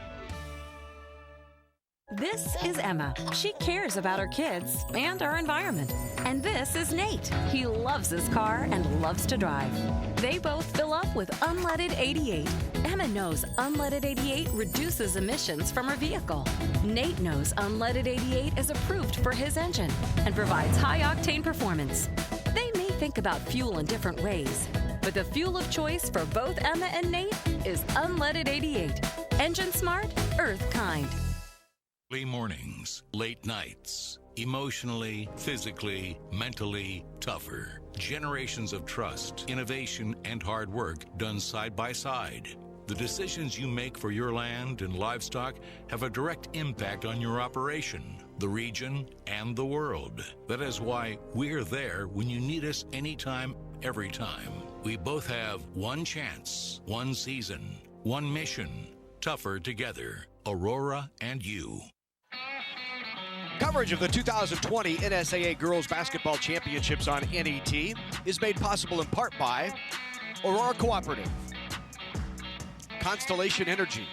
This is Emma. She cares about her kids and our environment. And this is Nate. He loves his car and loves to drive. They both fill up with unleaded 88. Emma knows unleaded 88 reduces emissions from her vehicle. Nate knows unleaded 88 is approved for his engine and provides high-octane performance. They may think about fuel in different ways, but the fuel of choice for both Emma and Nate is unleaded 88. Engine smart, earth kind. Early mornings, late nights, emotionally, physically, mentally tougher. Generations of trust, innovation, and hard work done side by side. The decisions you make for your land and livestock have a direct impact on your operation, the region, and the world. That is why we're there when you need us anytime, every time. We both have one chance, one season, one mission. Tougher together. Aurora and you. Coverage of the 2020 NSAA Girls Basketball Championships on NET is made possible in part by Aurora Cooperative, Constellation Energy,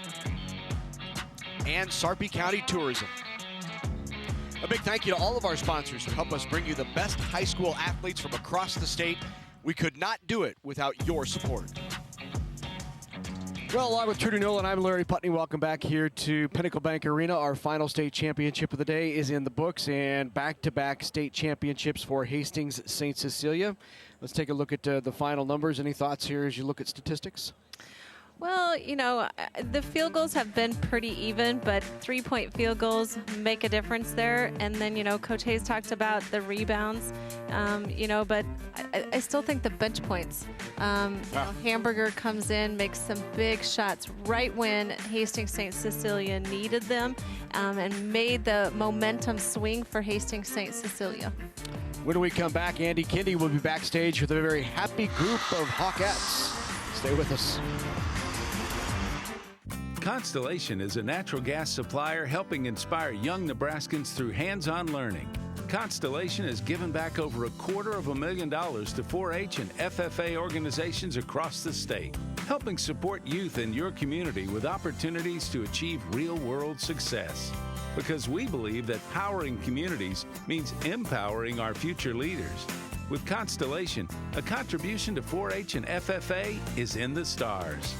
and Sarpy County Tourism. A big thank you to all of our sponsors who help us bring you the best high school athletes from across the state. We could not do it without your support. Well, along with Trudy Nolan, I'm Larry Putney. Welcome back here to Pinnacle Bank Arena. Our final state championship of the day is in the books, and back-to-back state championships for Hastings St. Cecilia. Let's take a look at the final numbers. Any thoughts here as you look at statistics? Well, you know, the field goals have been pretty even, but three-point field goals make a difference there. And then, you know, Coach Hayes talked about the rebounds, you know, but I still think the bench points. You know, Hamburger comes in, makes some big shots right when Hastings St. Cecilia needed them, and made the momentum swing for Hastings St. Cecilia. When we come back, Andy Kendi will be backstage with a very happy group of Hawkettes. Stay with us. Constellation is a natural gas supplier helping inspire young Nebraskans through hands-on learning. Constellation has given back over $250,000 to 4-H and FFA organizations across the state, helping support youth in your community with opportunities to achieve real-world success. Because we believe that powering communities means empowering our future leaders. With Constellation, a contribution to 4-H and FFA is in the stars.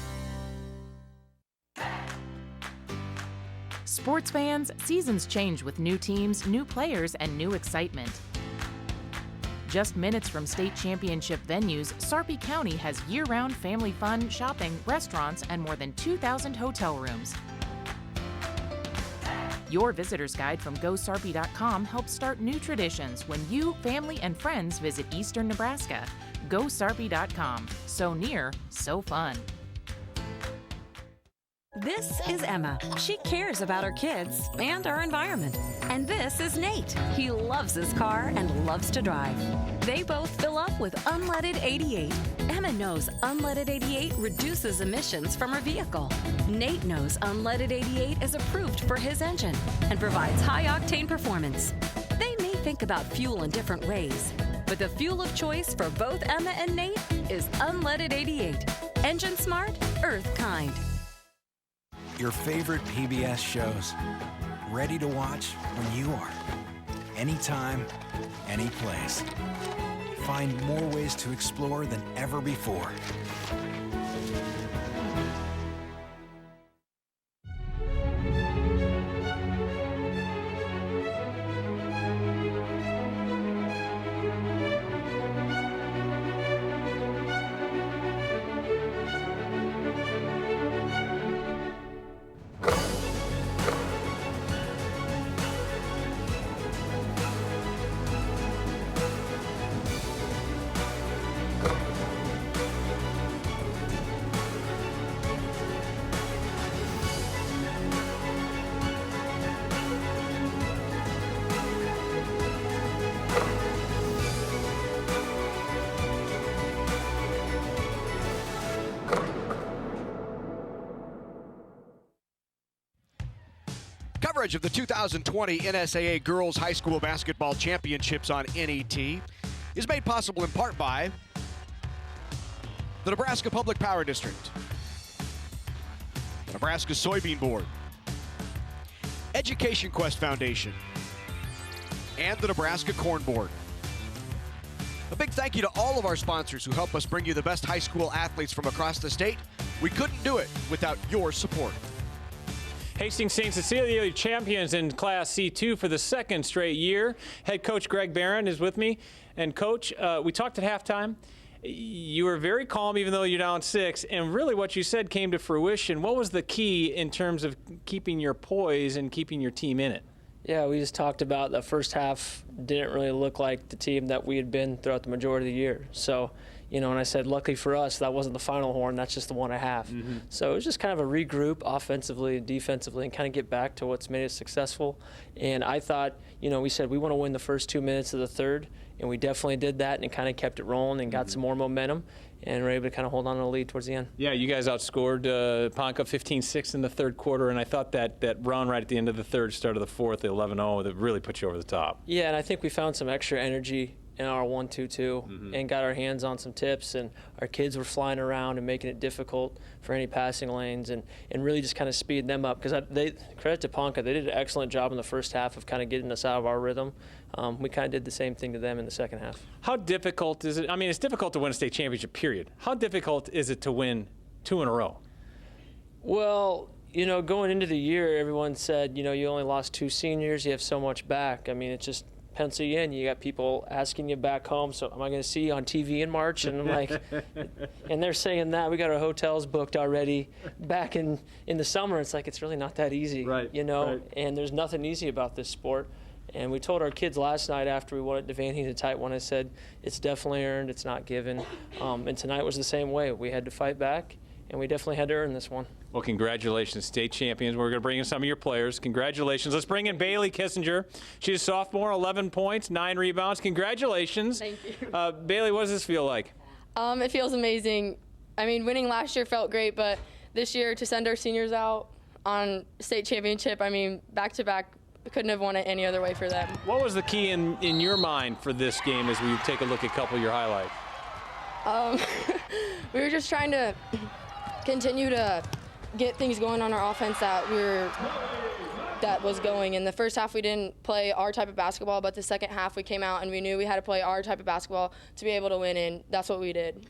Sports fans, seasons change with new teams, new players, and new excitement. Just minutes from state championship venues, Sarpy County has year-round family fun, shopping, restaurants, and more than 2,000 hotel rooms. Your visitor's guide from GoSarpy.com helps start new traditions when you, family, and friends visit Eastern Nebraska. GoSarpy.com. So near, so fun. This is Emma. She cares about her kids and our environment. And this is Nate. He loves his car and loves to drive. They both fill up with unleaded 88. Emma knows unleaded 88 reduces emissions from her vehicle. Nate knows unleaded 88 is approved for his engine and provides high-octane performance. They may think about fuel in different ways, but the fuel of choice for both Emma and Nate is unleaded 88. Engine smart, earth kind. Your favorite PBS shows, ready to watch when you are. Anytime, any place. Find more ways to explore than ever before. Coverage of the 2020 NSAA Girls High School Basketball Championships on NET is made possible in part by the Nebraska Public Power District, the Nebraska Soybean Board, Education Quest Foundation, and the Nebraska Corn Board. A big thank you to all of our sponsors who help us bring you the best high school athletes from across the state. We couldn't do it without your support. Hastings St. Cecilia champions in Class C2 for the second straight year. Head coach Greg Barron is with me. And Coach, we talked at halftime. You were very calm even though you're down 6, and really what you said came to fruition. What was the key in terms of keeping your poise and keeping your team in it? Yeah, we just talked about the first half didn't really look like the team that we had been throughout the majority of the year. So, and I said, luckily for us, that wasn't the final horn, that's just the 1.5. So it was just kind of a regroup offensively and defensively and kind of get back to what's made us successful. And I thought, we said we want to win the first 2 minutes of the third, and we definitely did that, and it kind of kept it rolling and got some more momentum, and were able to kind of hold on to the lead towards the end. Yeah, you guys outscored Ponca 15-6 in the third quarter, and I thought that run right at the end of the third, start of the fourth, the 11-0, that really put you over the top. Yeah, and I think we found some extra energy in our 1-2-2 and got our hands on some tips, and our kids were flying around and making it difficult for any passing lanes, and really just kind of speed them up, because credit to Ponca, they did an excellent job in the first half of kind of getting us out of our rhythm. We kind of did the same thing to them in the second half. How difficult is it? I mean, it's difficult to win a state championship, period. How difficult is it to win 2 in a row? Well, going into the year, everyone said, you only lost 2 seniors, you have so much back. I mean, it's just pencil you in. You got people asking you back home, so am I going to see you on TV in March? And I'm like, and they're saying that. We got our hotels booked already back in the summer. It's like, it's really not that easy, right. And there's nothing easy about this sport. And we told our kids last night after we won at Devaney, the tight one, I said, it's definitely earned, it's not given. And tonight was the same way. We had to fight back, and we definitely had to earn this one. Well, congratulations, state champions. We're going to bring in some of your players. Congratulations. Let's bring in Bailey Kissinger. She's a sophomore, 11 points, 9 rebounds. Congratulations. Thank you. Bailey, what does this feel like? It feels amazing. I mean, winning last year felt great, but this year to send our seniors out on state championship, I mean, back-to-back, couldn't have won it any other way for them. What was the key in your mind for this game as we take a look at a couple of your highlights? We were just trying to continue to get things going on our offense that was going. In the first half, we didn't play our type of basketball, but the second half we came out and we knew we had to play our type of basketball to be able to win, and that's what we did.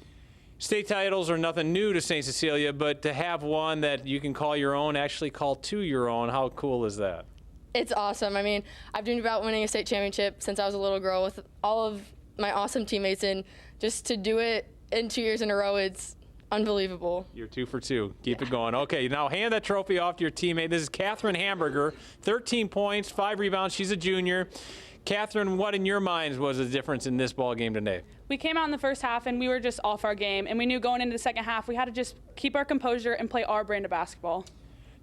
State titles are nothing new to St. Cecilia, but to have one that you can call your own, actually call 2 your own, how cool is that? It's awesome. I mean, I've dreamed about winning a state championship since I was a little girl with all of my awesome teammates, and just to do it in 2 years in a row, it's unbelievable. You're 2 for 2. Keep it going. Okay, now hand that trophy off to your teammate. This is Catherine Hamburger, 13 points, 5 rebounds. She's a junior. Catherine, what in your minds was the difference in this ball game today? We came out in the first half and we were just off our game, and we knew going into the second half we had to just keep our composure and play our brand of basketball.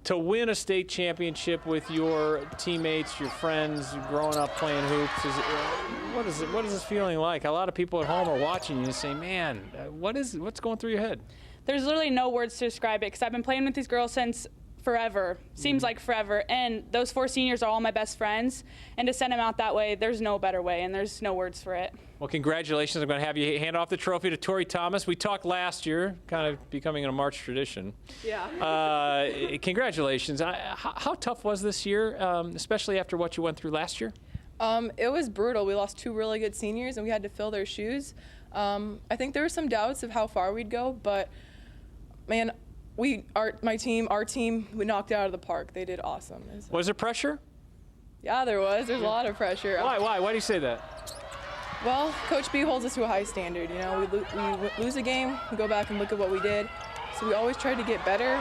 To win a state championship with your teammates, your friends, growing up playing hoops, what is this feeling like? A lot of people at home are watching you and saying, man, what's going through your head? There's literally no words to describe it, because I've been playing with these girls since forever. Seems like forever. And those 4 seniors are all my best friends. And to send them out that way, there's no better way, and there's no words for it. Well, congratulations. I'm going to have you hand off the trophy to Tori Thomas. We talked last year, kind of becoming a March tradition. Yeah. Congratulations. How tough was this year, especially after what you went through last year? It was brutal. We lost 2 really good seniors, and we had to fill their shoes. I think there were some doubts of how far we'd go, but, man, our team, we knocked it out of the park. They did awesome. Was there pressure? Yeah, there was. There's a lot of pressure. Why? Why do you say that? Well, Coach B holds us to a high standard. We lose a game, we go back and look at what we did. So we always tried to get better.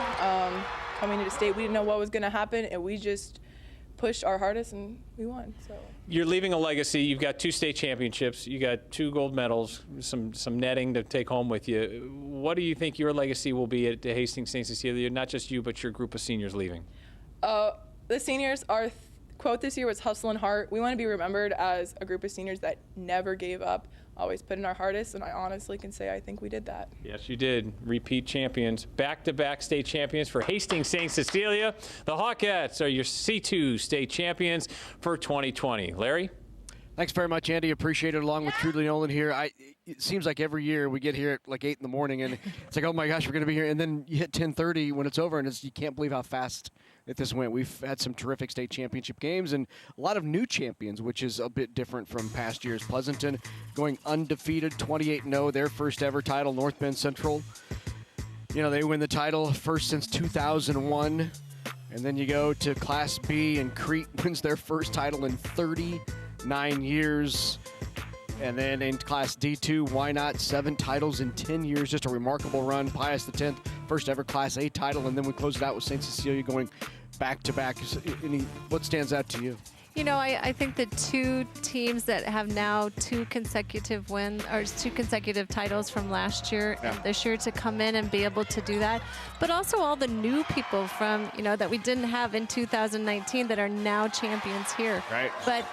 Coming into state, we didn't know what was going to happen, and we just pushed our hardest, and we won. So. You're leaving a legacy. You've got 2 state championships. You got 2 gold medals, some netting to take home with you. What do you think your legacy will be at Hastings St. Cecilia? Not just you, but your group of seniors leaving. The seniors, our quote this year was hustle and heart. We want to be remembered as a group of seniors that never gave up. always put in our hardest, and I honestly can say I think we did that. Yes, you did. Repeat champions, back-to-back state champions for Hastings St. Cecilia. The Hawkettes are your C2 state champions for 2020. Larry? Thanks very much, Andy. Appreciate it. Along with Trudy Nolan here. It seems like every year we get here at like 8 in the morning, and it's like, oh my gosh, we're going to be here. And then you hit 10:30 when it's over, and you can't believe how fast this went. We've had some terrific state championship games and a lot of new champions, which is a bit different from past years. Pleasanton going undefeated, 28-0, their first ever title. North Bend Central, they win the title first since 2001. And then you go to Class B, and Crete wins their first title in 39 years. And then in Class D2, why not? 7 titles in 10 years, just a remarkable run. Pius X, first ever Class A title, and then we close it out with St. Cecilia going back-to-back. What stands out to you? I think the 2 teams that have now 2 consecutive titles from last year and this year to come in and be able to do that, but also all the new people from, that we didn't have in 2019 that are now champions here. Right. But,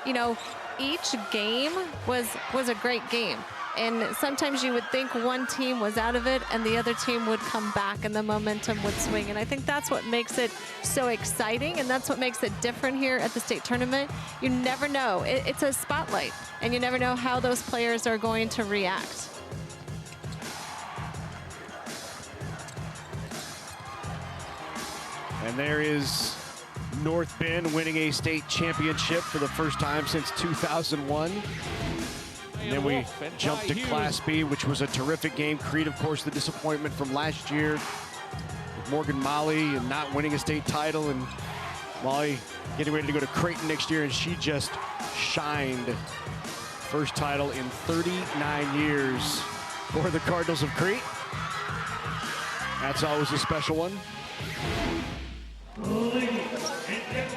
each game was a great game. And sometimes you would think one team was out of it and the other team would come back and the momentum would swing. And I think that's what makes it so exciting, and that's what makes it different here at the state tournament. You never know. It's a spotlight, and you never know how those players are going to react. And there is North Bend winning a state championship for the first time since 2001. And then we jump to Class B, which was a terrific game. Crete, of course, the disappointment from last year with Morgan Molly and not winning a state title, and Molly getting ready to go to Creighton next year, and she just shined. First title in 39 years for the Cardinals of Crete. That's always a special one.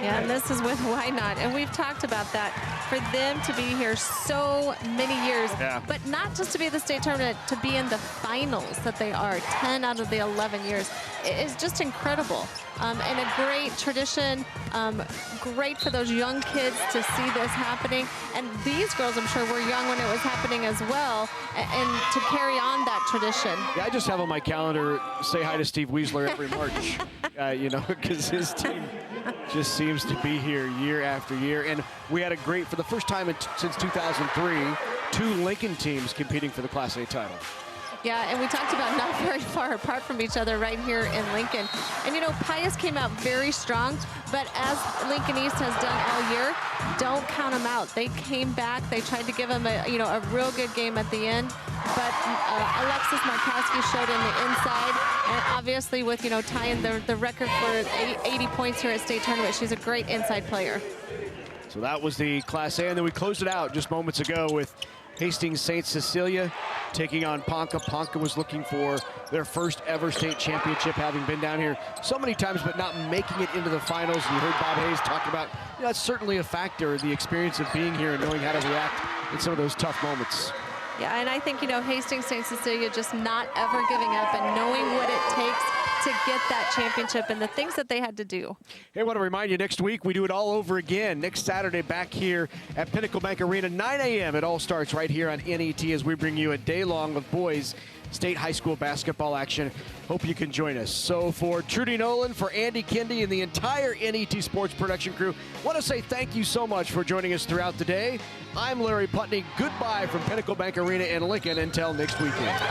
Yeah, and this is with Why Not. And we've talked about that. For them to be here so many years, but not just to be at the state tournament, to be in the finals that they are, 10 out of the 11 years, is just incredible. And a great tradition, great for those young kids to see this happening. And these girls, I'm sure, were young when it was happening as well, and to carry on that tradition. Yeah, I just have on my calendar, say hi to Steve Weisler every March, because his team just seems to be here year after year. And we had for the first time since 2003, 2 Lincoln teams competing for the Class A title. Yeah, and we talked about not very far apart from each other right here in Lincoln. And, Pius came out very strong, but as Lincoln East has done all year, don't count them out. They came back. They tried to give them a real good game at the end. But Alexis Markowski showed in the inside. And obviously with, tying the record for 80 points here at state tournament, she's a great inside player. So that was the Class A, and then we closed it out just moments ago with Hastings St. Cecilia taking on Ponca. Ponca was looking for their first ever state championship, having been down here so many times but not making it into the finals. You heard Bob Hayes talk about, that's certainly a factor, the experience of being here and knowing how to react in some of those tough moments. Yeah, and I think, Hastings St. Cecilia just not ever giving up and knowing what it takes to get that championship and the things that they had to do. Hey, I want to remind you, next week we do it all over again. Next Saturday back here at Pinnacle Bank Arena, 9 a.m. It all starts right here on NET as we bring you a day long of boys state high school basketball action. Hope you can join us. So for Trudy Nolan, for Andy Kendi, and the entire NET Sports production crew, I want to say thank you so much for joining us throughout the day. I'm Larry Putney. Goodbye from Pinnacle Bank Arena in Lincoln until next weekend.